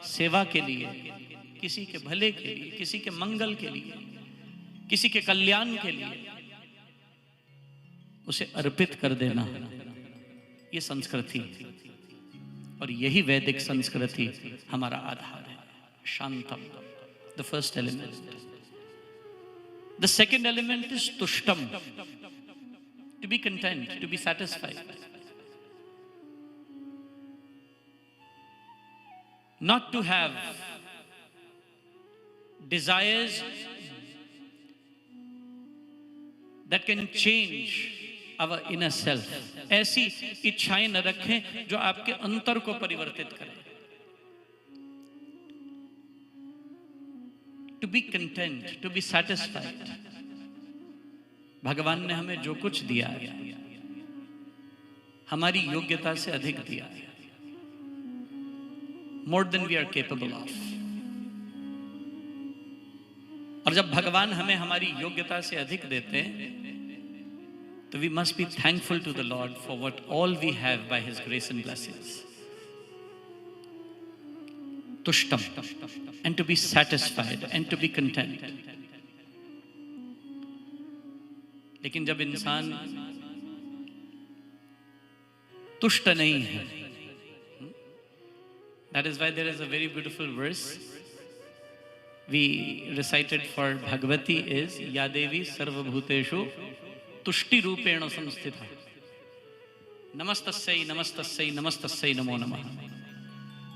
सेवा के लिए, किसी के भले के लिए, किसी के मंगल के लिए, किसी के कल्याण के लिए, उसे अर्पित कर देना, ये संस्कृति है. और यही वैदिक संस्कृति हमारा आधार है. Shantam, the first element. The second element is tushtam, to be content, to be satisfied. Not to have desires that can change our inner self. ऐसी इच्छाएं न रखें जो आपके अंतर को परिवर्तित करें. To be content, to be satisfied. भगवान ने हमें जो कुछ दिया है हमारी योग्यता से अधिक दिया है. More than we are capable of. और जब भगवान हमें हमारी योग्यता से अधिक देते हैं तो we must be thankful to the Lord for what all we have by His grace and blessings. Tushtam, and to be satisfied and to be content. लेकिन जब इंसान तुष्ट नहीं है, that is why there is a very beautiful verse we recited for Bhagavati is Ya Devi Sarva Bhuteshu Tushti Rupena Samsthita. Namastasai, Namastasai, Namastasai Namo Namah.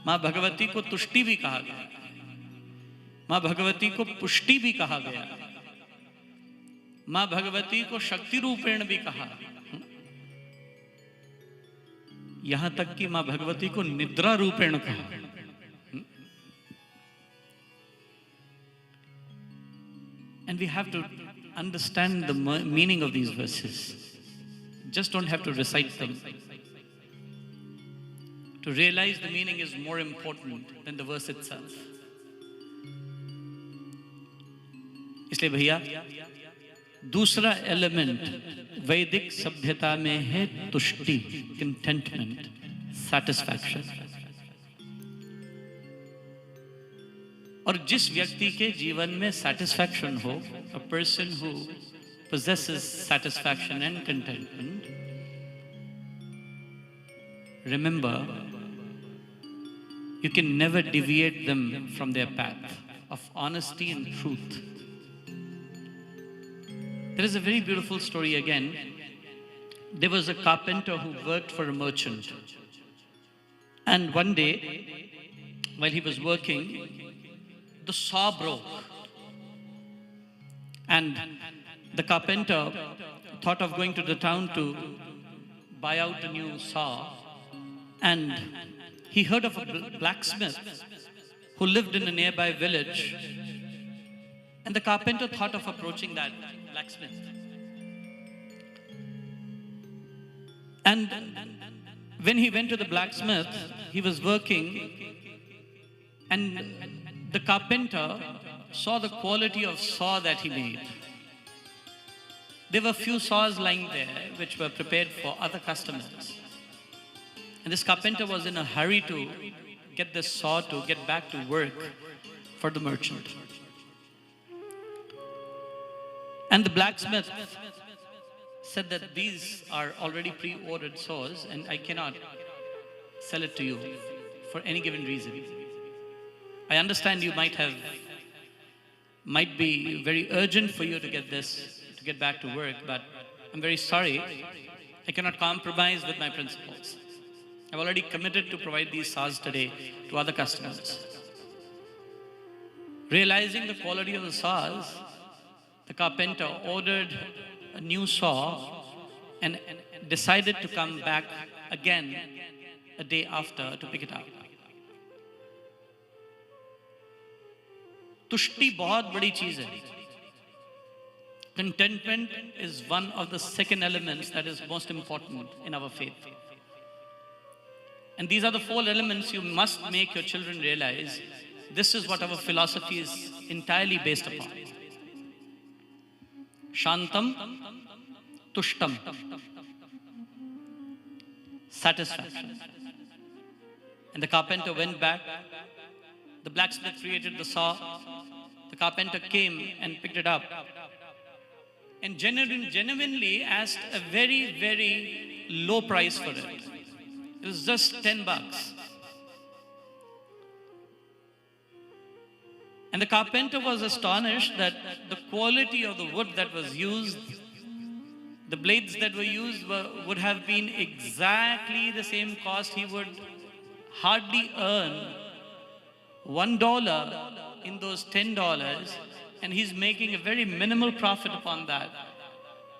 माँ भगवती को तुष्टि भी कहा गया, माँ भगवती को पुष्टि भी कहा गया, माँ भगवती को शक्ति रूपेण भी कहा, यहां तक कि मां भगवती को निद्रा रूपेण कहा. And we have to understand the meaning of these verses. Just don't have to recite them. To realize the meaning is more important than the verse itself. इसलिए भैया दूसरा एलिमेंट वैदिक सभ्यता में है तुष्टि, कंटेंटमेंट, सैटिस्फैक्शन. और जिस व्यक्ति के जीवन में सैटिस्फैक्शन हो, a person who possesses satisfaction and contentment, remember, you can never deviate them from their path of honesty and truth. There is a very beautiful story again. There was a carpenter who worked for a merchant. And one day, while he was working, the saw broke. And the carpenter thought of going to the town to buy out a new saw. And he heard of a blacksmith who lived in a nearby village. And the carpenter thought of approaching that blacksmith. And when he went to the blacksmith, he was working, and the carpenter saw the quality of saw that he made. There were few saws lying there which were prepared for other customers. And this carpenter was in a hurry to get this saw to get back to work for the merchant. And the blacksmith said that these are already pre-ordered saws and I cannot sell it to you for any given reason. I understand you might be very urgent for you to get this, to get back to work, but I'm very sorry, I cannot compromise with my principles. I've already committed to provide these saws today to other customers. Realizing the quality of the saws, the carpenter ordered a new saw and decided to come back again a day after to pick it up. तुष्टि बहुत बड़ी चीज है. Contentment is one of the second elements that is most important in our faith. And these are the 4 elements you must make your children realize. This is what our philosophy is entirely based upon. Shantam, tushtam, satisfaction. And the carpenter went back. The blacksmith created the saw. The carpenter came and picked it up. And genuinely asked a very, very low price for it. It was just $10. And the carpenter was astonished that the quality of the wood that was used, the blades that were used would have been exactly the same cost. He would hardly earn $1 in those $10, and he's making a very minimal profit upon that,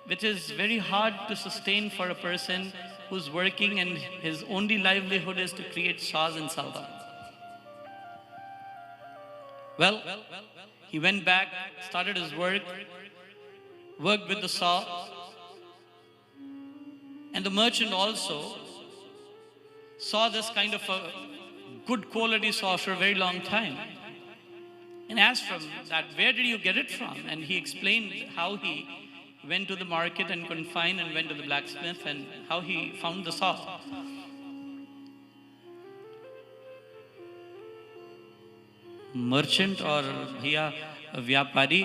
which is very hard to sustain for a person who's working and his only livelihood is to create saws and sell them. Well, he went back, started his work, worked with the saw, and the merchant also saw this kind of a good quality saw for a very long time and asked from that, where did you get it from? And he explained how he went to the market and couldn't find and went to the blacksmith and how he found the saw. Merchant or भैया व्यापारी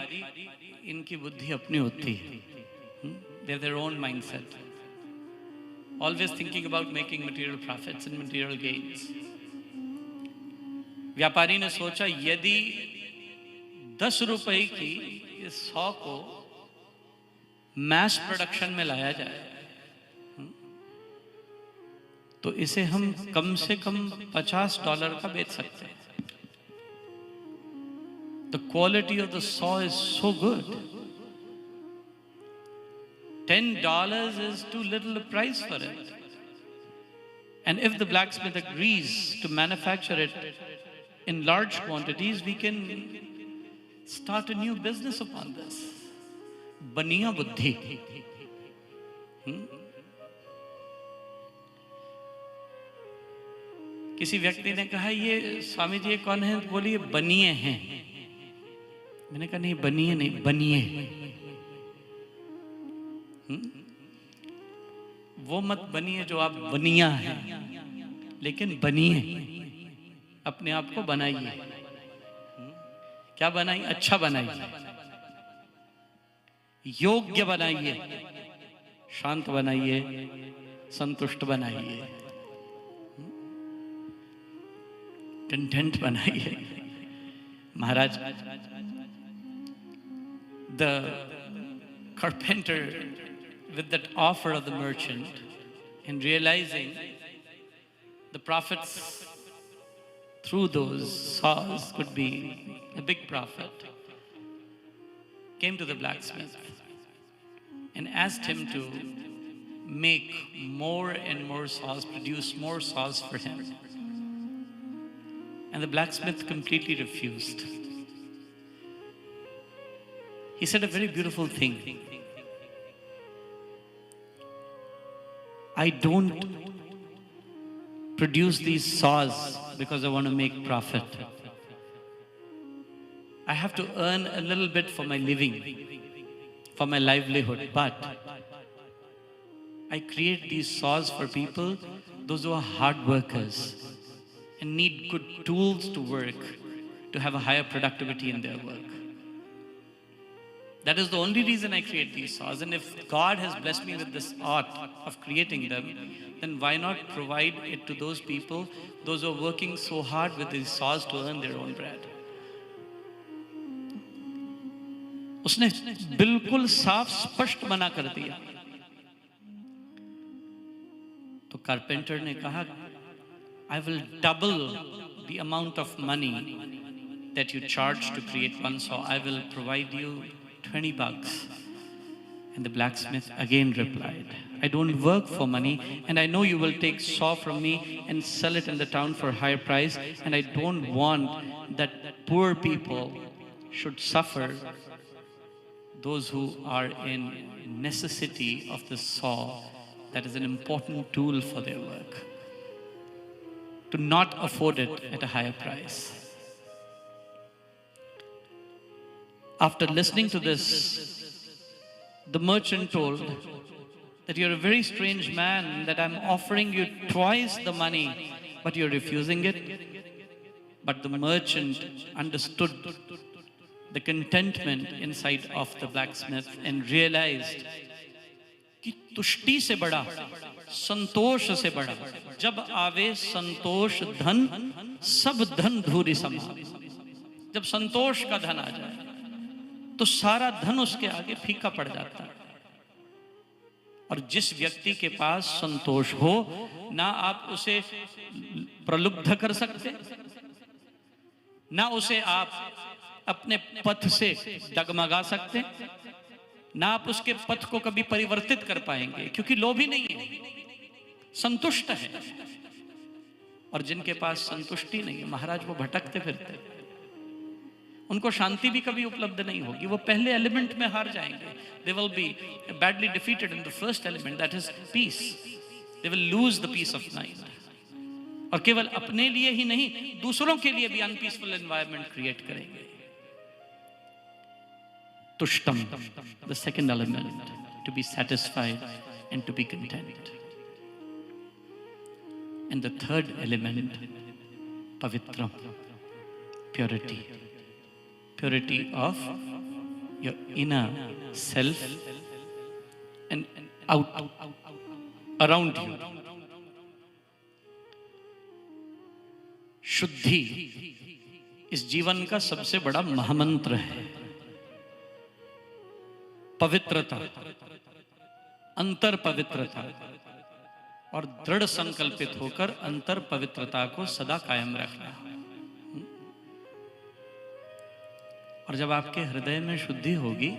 इनकी बुद्धि अपनी होती है. They have their own mindset. Always thinking about making material profits and material gains. व्यापारी ने सोचा यदि 10 रुपए की इस सॉ को मैस प्रोडक्शन में लाया जाए तो इसे हम कम से कम $50 का बेच सकते हैं. The quality of the saw is so good. $10 is too little a price for it. And if the blacksmith agrees to manufacture it in large quantities, we can start a new business upon this. Baniya buddhi. किसी व्यक्ति ने कहा ये स्वामी जी कौन है? बोली ये बनिए हैं. मैंने कहा नहीं बनिए नहीं बनिए. वो मत बनिए जो आप बनिया हैं, लेकिन बनिए, अपने आप को बनाइए. क्या बनाइए? अच्छा बनाइए, योग्य बनाइए, शांत बनाइए, संतुष्ट बनाइए, कंटेंट बनाइए. महाराज, the carpenter, with that offer of the merchant, in realizing the profits through those saws could be a big profit, came to the blacksmith and asked him to make more and more saws, produce more saws for him. And the blacksmith completely refused. He said a very beautiful thing. I don't produce these saws because I want to make profit. I have to earn a little bit for my living, for my livelihood, but I create these saws for people, those who are hard workers and need good tools to work, to have a higher productivity in their work. That is the only reason I create these saws. And if God has blessed me with this art of creating them, then why not provide it to those people, those who are working so hard with these saws to earn their own bread? उसने बिल्कुल साफ स्पष्ट मना कर दिया. Carpenter ने कहा, I will double the amount of money that you charge to create one saw. I will provide you $20. And the blacksmith again replied, I don't work for money, and I know you will take saw from me and sell it in the town for a higher price, and I don't want that poor people should suffer, those who are in necessity of the saw. That is an important tool for their work, to not afford it at a higher price. After listening to this, the merchant told that you're a very strange man, that I'm offering you twice the money, but you're refusing it. But the merchant understood the contentment inside of the blacksmith and realized कि तुष्टि से बड़ा, संतोष से बड़ा, जब आवे संतोष धन, सब धन धूरी समा। जब संतोष का धन आ जाए तो सारा धन उसके आगे फीका पड़ जाता है। और जिस व्यक्ति के पास संतोष हो, ना आप उसे प्रलुब्ध कर सकते, ना उसे आप अपने पथ से डगमगा सकते, ना आप उसके पथ को कभी परिवर्तित कर पाएंगे, क्योंकि लोभी नहीं है, संतुष्ट है। और जिनके पास संतुष्टि नहीं है, महाराज, वो भटकते फिरते, उनको शांति भी कभी उपलब्ध नहीं होगी, वो पहले एलिमेंट में हार जाएंगे। They will be badly defeated in the first element, that is peace. They will lose the peace of mind. और केवल अपने लिए ही नहीं, दूसरों के लिए भी अनपीसफुल एनवायरनमेंट क्रिएट करेंगे। Tushtam, the second element, to be satisfied and to be content. And the third element, pavitram, purity. Purity of your inner self and out, around you. शुद्धि इस जीवन का सबसे बड़ा महामंत्र है। पवित्रता, अंतर पवित्रता, और दृढ़ संकल्पित होकर अंतर पवित्रता को सदा कायम रखना। और जब आपके हृदय में शुद्धि होगी,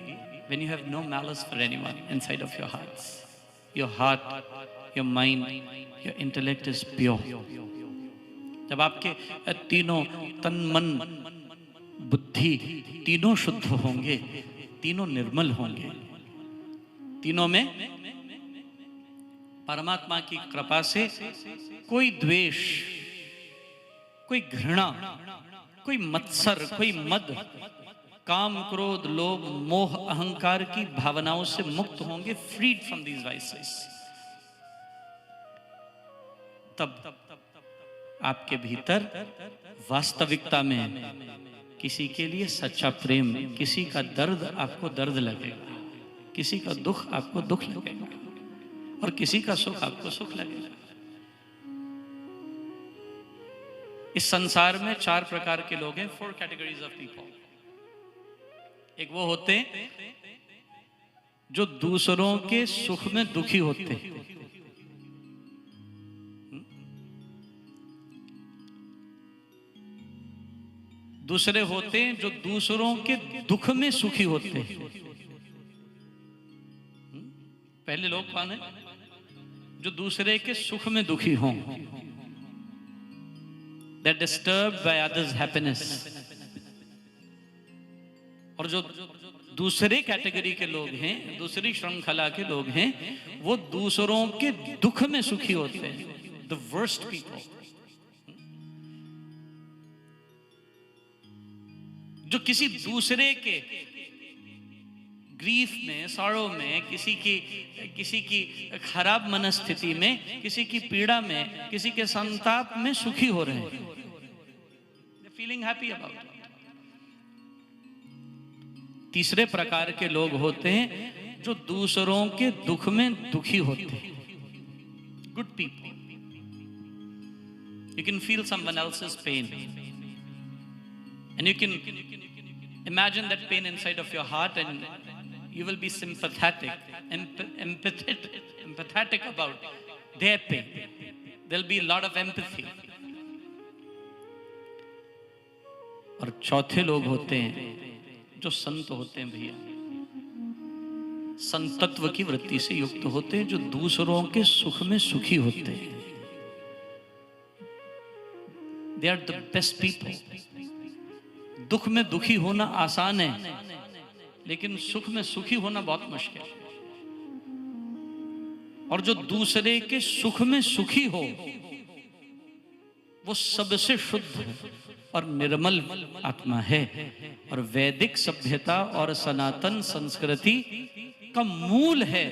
when you have no malice for anyone inside of your hearts, your heart, your mind, your intellect is pure. जब आपके तीनों तन, मन, बुद्धि तीनों शुद्ध होंगे, तीनों निर्मल होंगे, तीनों में परमात्मा की कृपा से कोई द्वेष, कोई घृणा, कोई मत्सर, कोई मद, काम, क्रोध, लोभ, मोह, अहंकार की भावनाओं से मुक्त होंगे, फ्रीड फ्रॉम दीज वाइसेस। तब आपके भीतर वास्तविकता में किसी के लिए सच्चा प्रेम, किसी का दर्द आपको दर्द लगेगा, किसी का दुख आपको दुख लगेगा, और किसी का सुख आपको सुख लगेगा। इस संसार में 4 प्रकार के लोग हैं, 4 कैटेगरीज ऑफ पीपल। एक वो होते हैं जो दूसरों के सुख में दुखी होते हैं, दूसरे होते हैं जो दूसरों के दुख में सुखी होते हैं। पहले लोग कौन है? जो दूसरे के सुख में दुखी हों, They're disturbed by others' happiness. और जो दूसरे कैटेगरी के लोग हैं, दूसरी श्रृंखला के लोग हैं, वो दूसरों के दुख में सुखी होते हैं। The worst people. जो किसी दूसरे के ग्रीफ में, सॉरो में, किसी की खराब मनस्थिति में, किसी की पीड़ा में, किसी के संताप में सुखी हो रहे हैं। They're feeling happy about it. तीसरे प्रकार के लोग होते हैं जो दूसरों के दुख में दुखी होते हैं। Good people. You can feel someone else's pain, and you can imagine that pain inside of your heart, and you will be sympathetic, empathetic about their pain. There'll be a lot of empathy. और चौथे लोग होते हैं जो संत होते हैं भैया, संतत्व की वृत्ति से युक्त होते हैं, जो दूसरों के सुख में सुखी होते हैं. They are the best people. दुख में दुखी होना आसान है, लेकिन सुख में सुखी होना बहुत मुश्किल है. और जो दूसरे के सुख में सुखी हो, वो सबसे शुद्ध और निर्मल आत्मा है. और वैदिक सभ्यता और सनातन संस्कृति का मूल है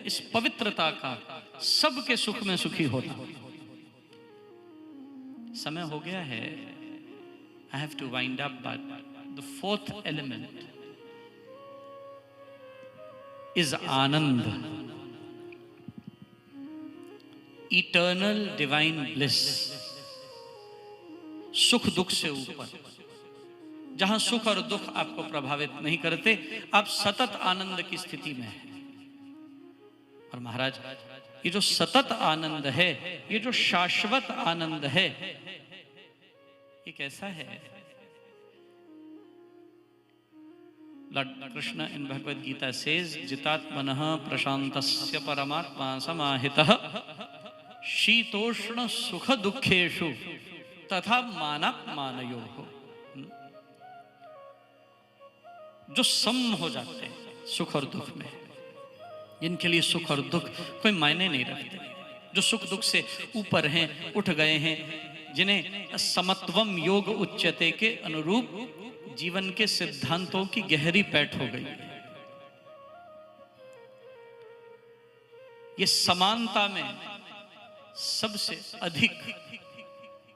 इस पवित्रता का, सबके सुख में सुखी होना. समय हो गया है. I have to wind up, but the fourth element is Anand, eternal divine bliss. सुख दुख से ऊपर, जहां सुख और दुख आपको प्रभावित नहीं करते, आप सतत आनंद की स्थिति में हैं. और महाराज, ये जो सतत आनंद है, ये जो शाश्वत आनंद है, ये कैसा है? लॉर्ड कृष्ण इन भगवद गीता सेज, जितात्मनः प्रशांतस्य परमात्मा समाहितः शीतोष्ण सुख दुखेषु तथा मानापमानयोः. जो सम हो जाते हैं सुख और दुख में, जिनके लिए सुख और दुख कोई मायने नहीं रखते, जो सुख दुख से ऊपर हैं, उठ गए हैं, जिन्हें समत्वम योग उच्यते के अनुरूप जीवन के सिद्धांतों की गहरी पैठ हो गई. ये समानता में सबसे अधिक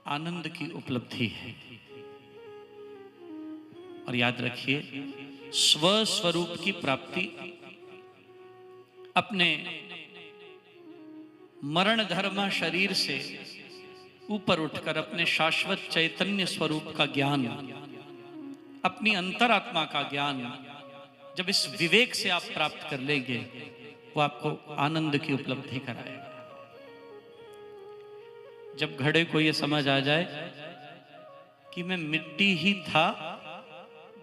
आनंद की उपलब्धि है. और याद रखिए, स्वस्वरूप की प्राप्ति अपने मरण धर्म शरीर से ऊपर उठकर अपने शाश्वत चैतन्य स्वरूप का ज्ञान, अपनी अंतरात्मा का ज्ञान, जब इस विवेक से आप प्राप्त कर लेंगे, वो आपको आनंद की उपलब्धि कराएगा. जब घड़े को ये समझ आ जाए कि मैं मिट्टी ही था,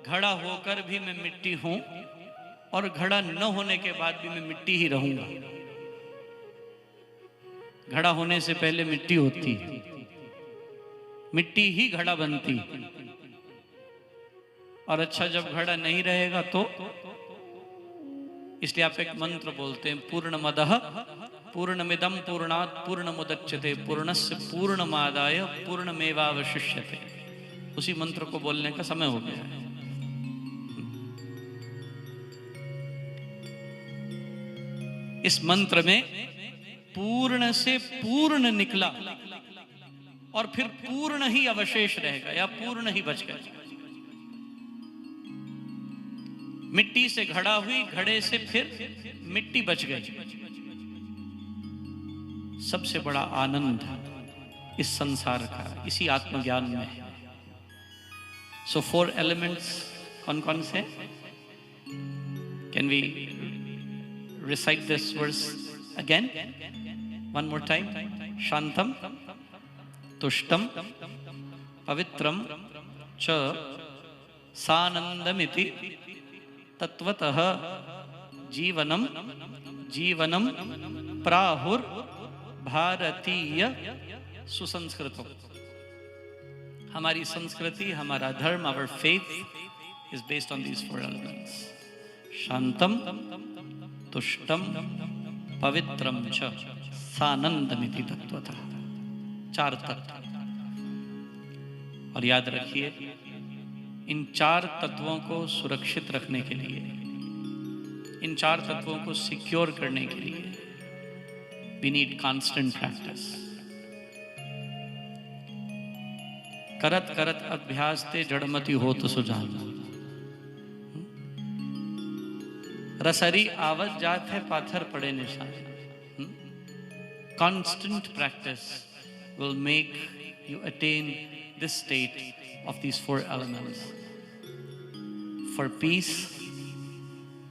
घड़ा होकर भी मैं मिट्टी हूं, और घड़ा न होने के बाद भी मैं मिट्टी ही रहूंगा. घड़ा होने से पहले मिट्टी होती, मिट्टी ही घड़ा बनती. और अच्छा, जब घड़ा नहीं रहेगा तो, इसलिए आप एक मंत्र बोलते हैं, पूर्णमदः पूर्णमिदं पूर्णात् पूर्णमुदच्यते पूर्णस्य पूर्णमादाय पूर्णमेवावशिष्यते. उसी मंत्र को बोलने का समय हो गया है. इस मंत्र में पूर्ण से पूर्ण निकला और फिर पूर्ण ही अवशेष रहेगा या पूर्ण ही बच गया. मिट्टी से घड़ा हुई, घड़े से फिर मिट्टी बच गई. सबसे बड़ा आनंद इस संसार का इसी आत्मज्ञान में है. सो 4 एलिमेंट्स कौन कौन से? Can we recite this verse again one more time? Shantam tushtam pavitram cha sanandamiti tatvatah जीवनम जीवनम प्राहुर भारतीय सुसंस्कृतम. हमारी संस्कृति, हमारा धर्म, our faith is based on these 4 elements. शांतम तुष्टम पवित्रम च सानंदमिति तत्वतः. 4 तत्व. और याद रखिए, इन 4 तत्वों को सुरक्षित रखने के लिए, इन 4 तत्वों को सिक्योर करने के लिए we need constant practice. करत करत अभ्यास ते जड़मति होत सुजान. रसरी आवत जात है पाथर पड़े निशान. Constant practice will make you attain this state of these 4 elements. For peace,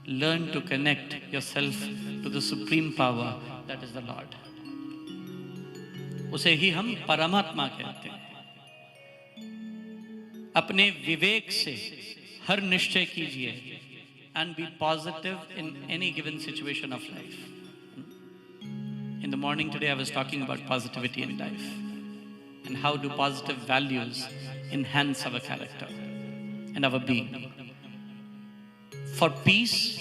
learn to connect yourself to the supreme power that is the Lord. उसे ही हम परमात्मा कहते हैं। अपने विवेक से हर निश्चय कीजिए and be positive in any given situation of life. In the morning today I was talking about positivity in life and how do positive values enhance our character and our being. For peace,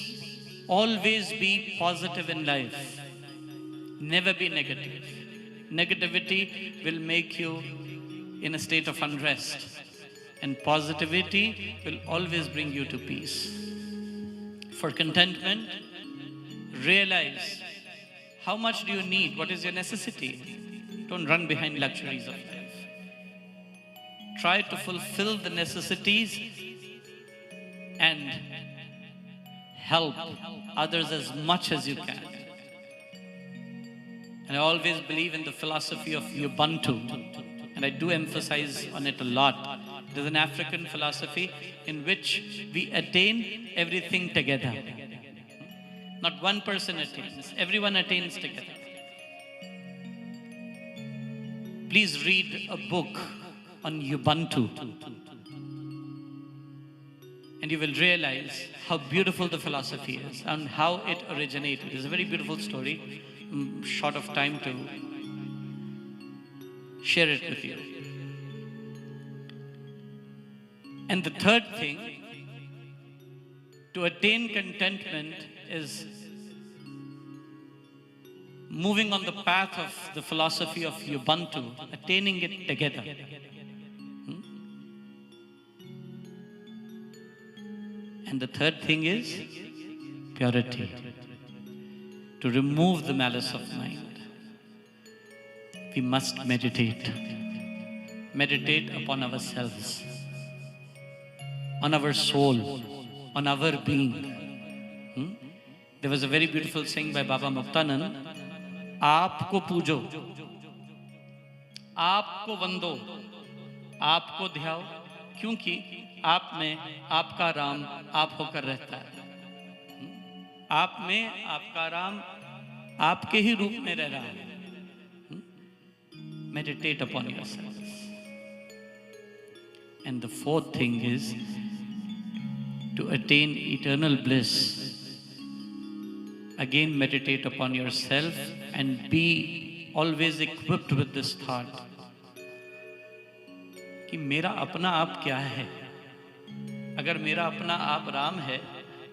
always be positive in life. Never be negative. Negativity will make you in a state of unrest, and positivity will always bring you to peace. For contentment, realize how much do you need, what is your necessity. Don't run behind luxuries of life. Try to fulfill the necessities and help others as much as you can. And I always believe in the philosophy of ubuntu, and I do emphasize on it a lot. It is an African philosophy in which we attain everything together. Not one person attains, everyone attains together. Please read a book on ubuntu, and you will realize how beautiful the philosophy is and how it originated. It's a very beautiful story. I'm short of time to share it with you. And the third thing, to attain contentment, is moving on the path of the philosophy of ubuntu, attaining it together. And the third thing is purity, to remove the malice of mind. We must meditate. Meditate upon ourselves, on our soul, on our being. There was a very beautiful saying by Baba Muktanand, आपको पूजो, आपको वंदो, आपको ध्याओ, क्योंकि आप में आपका राम आप होकर रहता है। आप में आपका राम आपके ही रूप में रह रहा है। Meditate upon yourselves. And the fourth thing is to attain eternal bliss. Again, meditate upon yourself and be always equipped with this thought कि मेरा अपना आप क्या है। अगर मेरा अपना आप राम है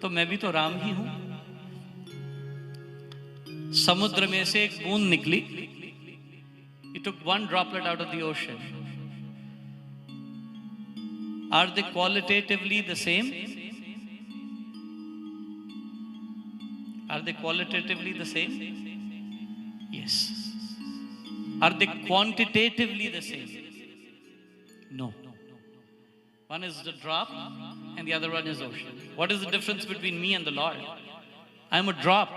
तो मैं भी तो राम ही हूं। समुद्र में से एक बूंद निकली, he took one droplet out of the ocean. Are they qualitatively the same? Are they qualitatively the same? Yes. Are they quantitatively the same? No. One is the drop and the other one is ocean. What is the difference between me and the Lord? I am a drop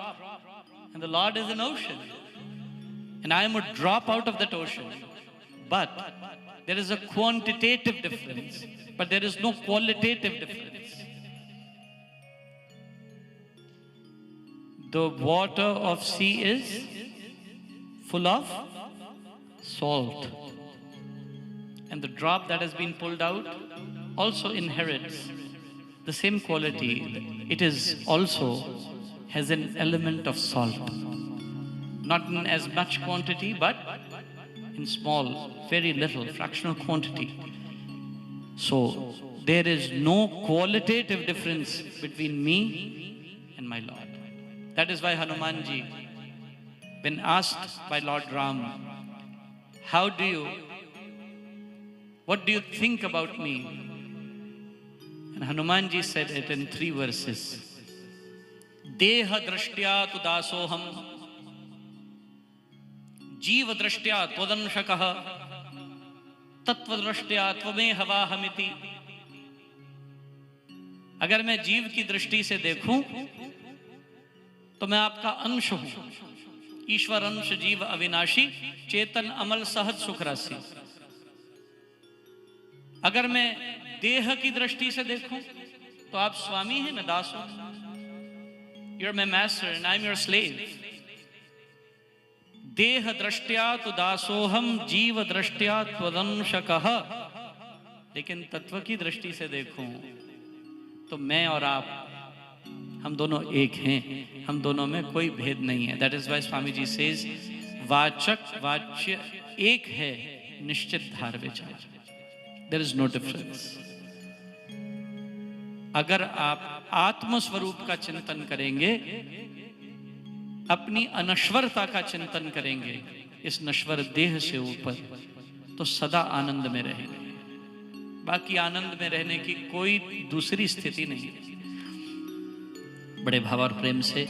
and the Lord is an ocean. And I am a drop out of that ocean. But there is a quantitative difference, but there is no qualitative difference. The water of sea is full of salt. And the drop that has been pulled out also inherits the same quality. It is also has an element of salt. Not in as much quantity, but in small, very little, fractional quantity. So there is no qualitative difference between me and my Lord. That is why Hanumanji, when asked by Lord Ram, what do you think about me? And Hanumanji said it in 3 verses. Deha drashtya tu dasoham, जीव दृष्टया त्वदंशकः तत्व दृष्टया त्वमे हवाहमिति। अगर मैं जीव की दृष्टि से देखूं तो मैं आपका अंश हूं। ईश्वर अंश जीव अविनाशी, चेतन अमल सहज सुख राशि। अगर मैं देह की दृष्टि से देखूं तो आप स्वामी हैं, मैं दास हूं। You're my master and I'm your slave. देह दृष्टया तो दासोहम जीव दृष्टया त्वदंशकः, लेकिन तत्व की दृष्टि से देखूं तो मैं और आप, हम दोनों एक हैं, हम दोनों में कोई भेद नहीं है। That is why Swami ji says वाचक वाच्य एक है, निश्चित धार विचार, देयर इज नो डिफरेंस। अगर आप आत्म स्वरूप का चिंतन करेंगे, अपनी अनश्वरता का चिंतन करेंगे, इस नश्वर देह से ऊपर, तो सदा आनंद में रहेंगे। बाकी आनंद में रहने की कोई दूसरी स्थिति नहीं है। बड़े भाव और प्रेम से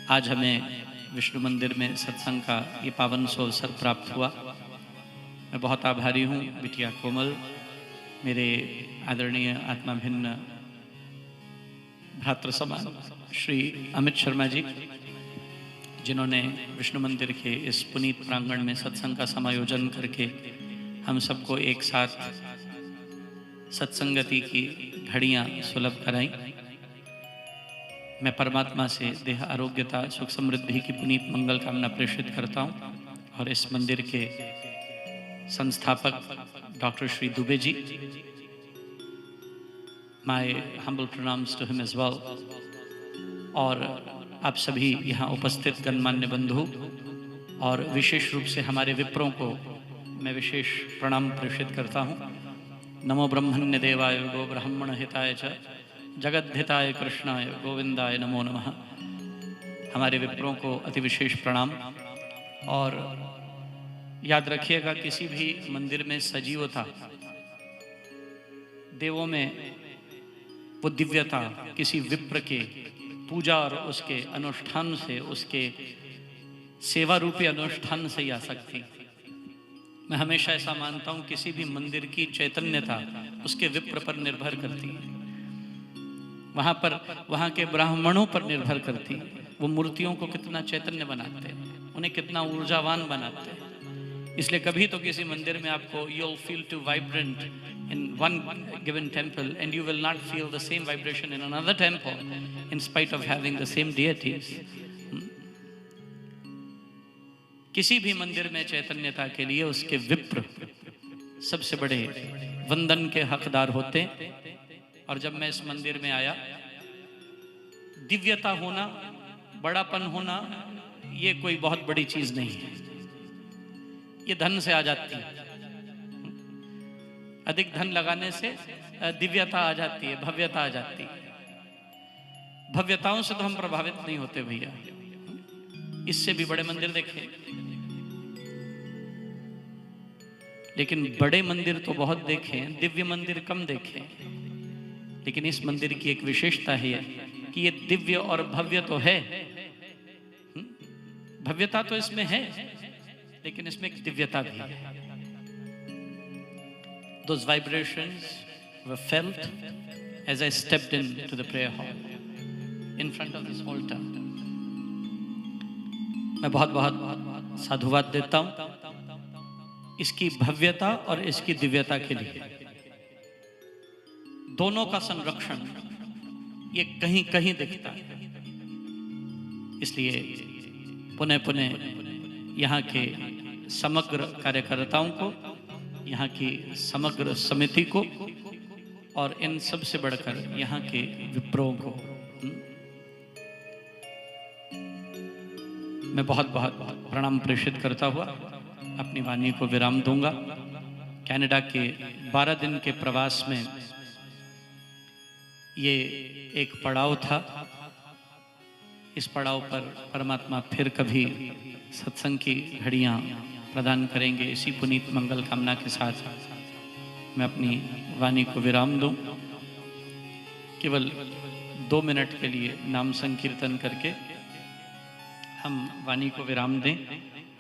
आज हमें विष्णु मंदिर में सत्संग का ये पावन अवसर प्राप्त हुआ। मैं बहुत आभारी हूँ बिटिया कोमल, मेरे आदरणीय आत्मा भिन्न भ्रातृ समान श्री अमित शर्मा जी, जिन्होंने विष्णु मंदिर के इस पुनीत प्रांगण में सत्संग का समायोजन करके हम सबको एक साथ सत्संगति की घड़ियां सुलभ कराई। मैं परमात्मा से देह आरोग्यता सुख समृद्धि की पुनीत मंगल कामना प्रेषित करता हूं, और इस मंदिर के संस्थापक doctor Shri Dubey ji, my humble pranams to him as well, और आप सभी यहाँ उपस्थित गणमान्य बंधु, और विशेष रूप से हमारे विप्रों को मैं विशेष प्रणाम प्रेषित करता हूँ। नमो ब्रह्मण्य देवाय गो ब्राह्मण हिताय च जगद्धिताय कृष्णाय गोविंदाय नमो नमः। हमारे विप्रों को अति विशेष प्रणाम। और याद रखिएगा, किसी भी मंदिर में सजीवता, देवों में वो दिव्यता किसी विप्र के पूजा और उसके अनुष्ठान से, उसके सेवा रूपी अनुष्ठान से ही आ सकती। मैं हमेशा ऐसा मानता हूं, किसी भी मंदिर की चैतन्यता उसके विप्र पर निर्भर करती है, वहां पर वहां के ब्राह्मणों पर निर्भर करती है। वो मूर्तियों को कितना चैतन्य बनाते हैं, उन्हें कितना ऊर्जावान बनाते हैं। इसलिए कभी तो किसी मंदिर में आपको you will feel to vibrant in one given temple and you will not feel the same vibration in another temple in spite of having the same deities. किसी भी मंदिर में चैतन्यता के लिए उसके विप्र सबसे बड़े वंदन के हकदार होते। और जब मैं इस मंदिर में आया, दिव्यता होना, बड़ापन होना, ये कोई बहुत बड़ी चीज नहीं है, ये धन से आ जाती है। अधिक धन लगाने से दिव्यता आ जाती है, भव्यता आ जाती है। भव्यताओं से तो हम प्रभावित नहीं होते भैया, इससे भी बड़े मंदिर देखे, लेकिन बड़े मंदिर तो बहुत देखे, दिव्य मंदिर कम देखे। लेकिन इस मंदिर की एक विशेषता है कि ये दिव्य और भव्य तो है, भव्यता तो इसमें है, लेकिन इसमें एक दिव्यता भी है। Those vibrations were felt as I stepped into the prayer hall in front of this altar. मैं बहुत बहुत साधुवाद देता हूं इसकी भव्यता और इसकी दिव्यता के लिए। दोनों का संरक्षण ये कहीं कहीं दिखता है। इसलिए पुनः पुनः यहाँ के समग्र कार्यकर्ताओं को, यहाँ की समग्र समिति को, और इन सब से बढ़कर यहाँ के विप्रों को मैं बहुत बहुत प्रणाम प्रेषित करता हुआ अपनी वाणी को विराम दूंगा। कनाडा के 12 दिन के प्रवास में ये एक पड़ाव था। इस पड़ाव पर परमात्मा फिर कभी सत्संग की घड़ियां प्रदान करेंगे। इसी पुनीत मंगल कामना के साथ मैं अपनी वाणी को विराम दूं। केवल 2 मिनट के लिए नाम संकीर्तन करके हम वाणी को विराम दें।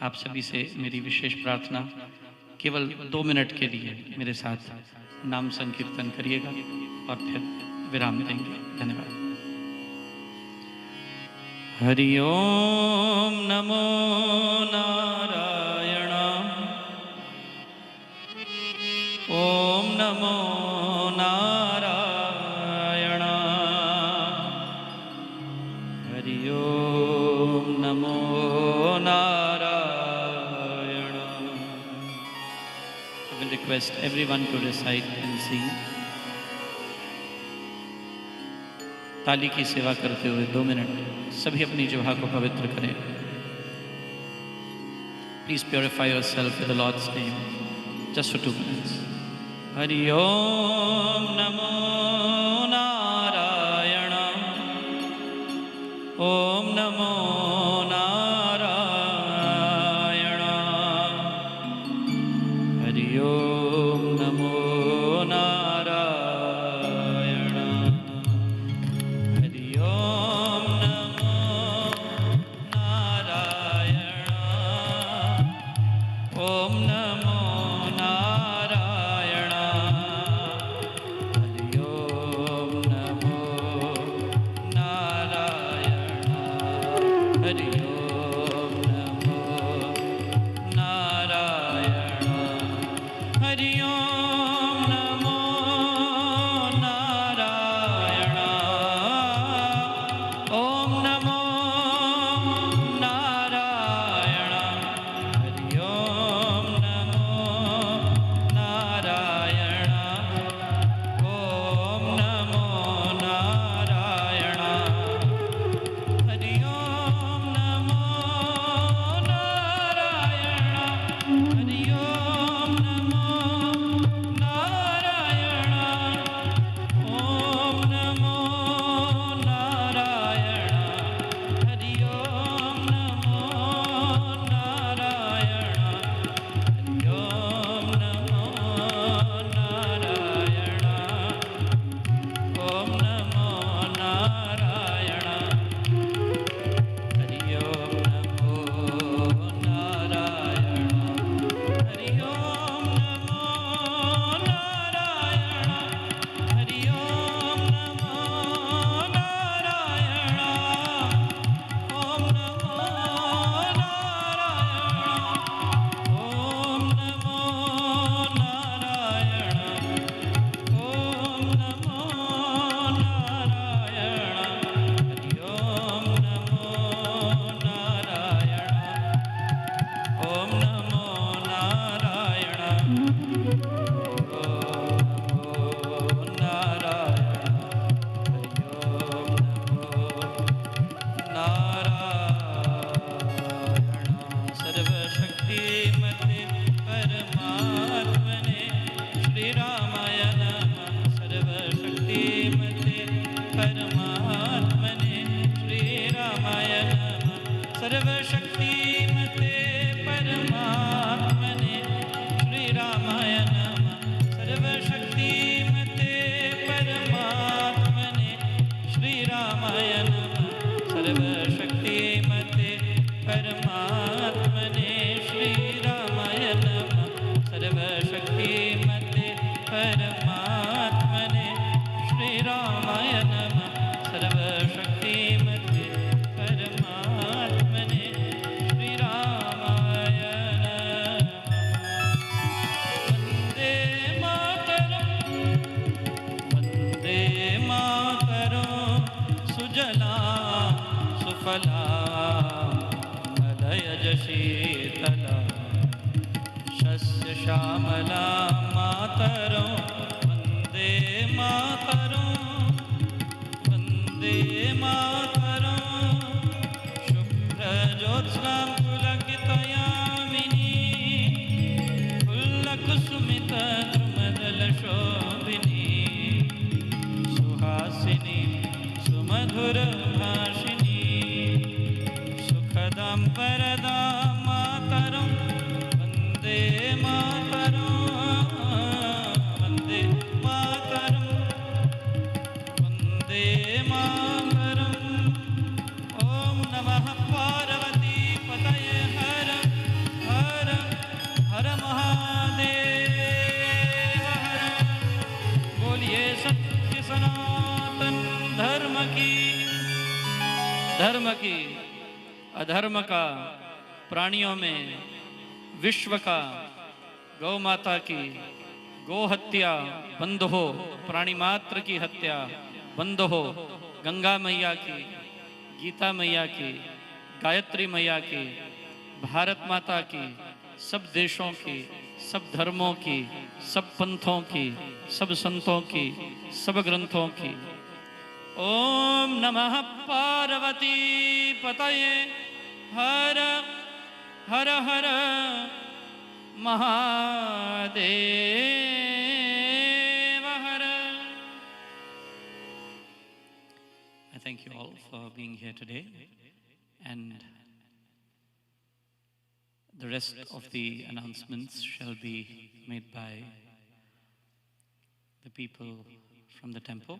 आप सभी से मेरी विशेष प्रार्थना, केवल 2 मिनट के लिए मेरे साथ नाम संकीर्तन करिएगा और फिर विराम देंगे। धन्यवाद। हरि ओम नमो नारायण, ओम नमो नारायण, हरि ओम नमो Narayan. request everyone to recite and sing. ताली की सेवा करते हुए 2 मिनट सभी अपनी जिह्वा को पवित्र करें. Please purify yourself with the Lord's name, just for 2 minutes. Hari Om Namo Narayana. Om Namo Narayana. Hari Om Namo Narayana. Hari Om Namo Narayana. Om Namo Narayana. Hari Om Namo Narayana. Hari Om Namo Narayana. Hari Om Namo Narayana. Om Namo Narayana. Hari Om Namo Narayana. Om Namo Narayana. Hari Om Namo Narayana. Hari Om Namo Narayana. Om Namo Narayana. Hari Om Namo Narayana. Hari Om Namo Narayana. Om Namo Narayana. Hari Om Namo Narayana. Hari Om Namo Narayana. Hari Om Namo Narayana. Om Namo Narayana. Om Namo Narayana. Om Namo Narayana. Hari Om Namo Narayana. Om Namo Narayana. सर्वशक्तिमते परमात्मने श्री रामाय नमः. सर्वशक्तिमते परमात्मने श्री रामाय नमः. सर्वशक्तिमते परमात्मने श्री रामाय नमः. सर्वशक्तिमते परमात्मने श्री रामाय नमः. सर्वशक्तिमते परमात्मने श्री रामाय नमः. सर्वशक्तिमते परमात्मने श्री रामाय नमः. सर्वशक्तिमते परमात्मने श्री रामाय नमः. वन्दे मातरम् सुजलां सुफलां मलयज शीतलां शस्य श्यामलां मातरं. वन्दे मातरम्. वन्दे मातरम्. शुभ्रज्योत्स्नां पुलकितयामिनी फुल्लकुसुमितद्रुमदलशोभिनी सुहासिनी सुमधुरभाषिणी सुखदां वरदां मातरं. वन्दे मातरम्. वन्दे मातरम्. वन्दे मातरम्. ॐ नमः पार्वती पतये हर हर हर महादेव हर. बोलिए सत्य सनातन धर्म की अधर्म का, प्राणियों में विश्व का, गौ माता की गौ हत्या बंद हो, प्राणी मात्र की हत्या बंद हो. गंगा मैया की, गीता मैया की, गायत्री मैया की, भारत माता की, सब देशों की, सब धर्मों की, सब पंथों की, सब संतों की, सब ग्रंथों की। ओम नमः पार्वती पतये हर हर हर महादेव हर। I thank you all for being here today, and the rest of the announcements shall be made by the people from the temple.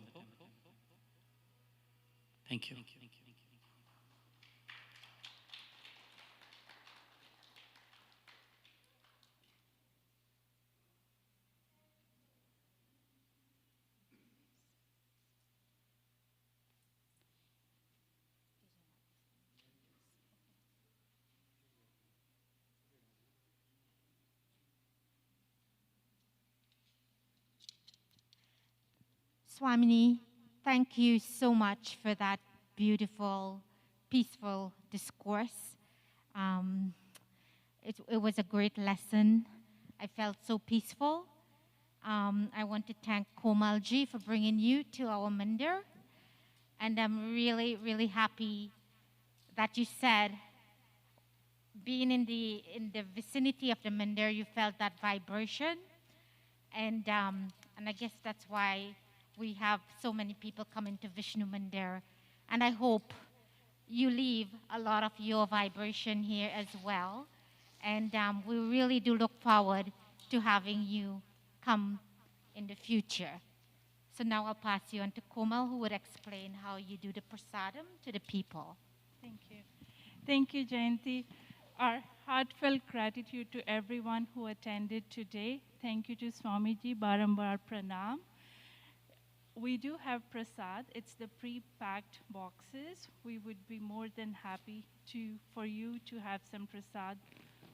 Thank you. Swamini, thank you so much for that beautiful, peaceful discourse. It was a great lesson. I felt so peaceful. I want to thank Komalji for bringing you to our mandir. And I'm really, really happy that you said, being in the vicinity of the mandir, you felt that vibration. And I guess that's why we have so many people coming to Vishnu Mandir. And I hope you leave a lot of your vibration here as well. And we really do look forward to having you come in the future. So now I'll pass you on to Komal, who would explain how you do the prasadam to the people. Thank you. Thank you, Jayanti. Our heartfelt gratitude to everyone who attended today. Thank you to Swamiji, Barambar Pranam. We do have prasad. It's the pre-packed boxes. We would be more than happy for you to have some prasad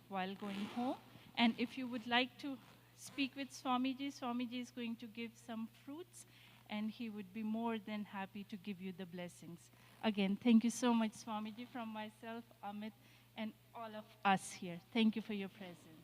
while going home. And if you would like to speak with Swamiji, Swamiji is going to give some fruits, and he would be more than happy to give you the blessings. Again, thank you so much, Swamiji, from myself, Amit, and all of us here. Thank you for your presence.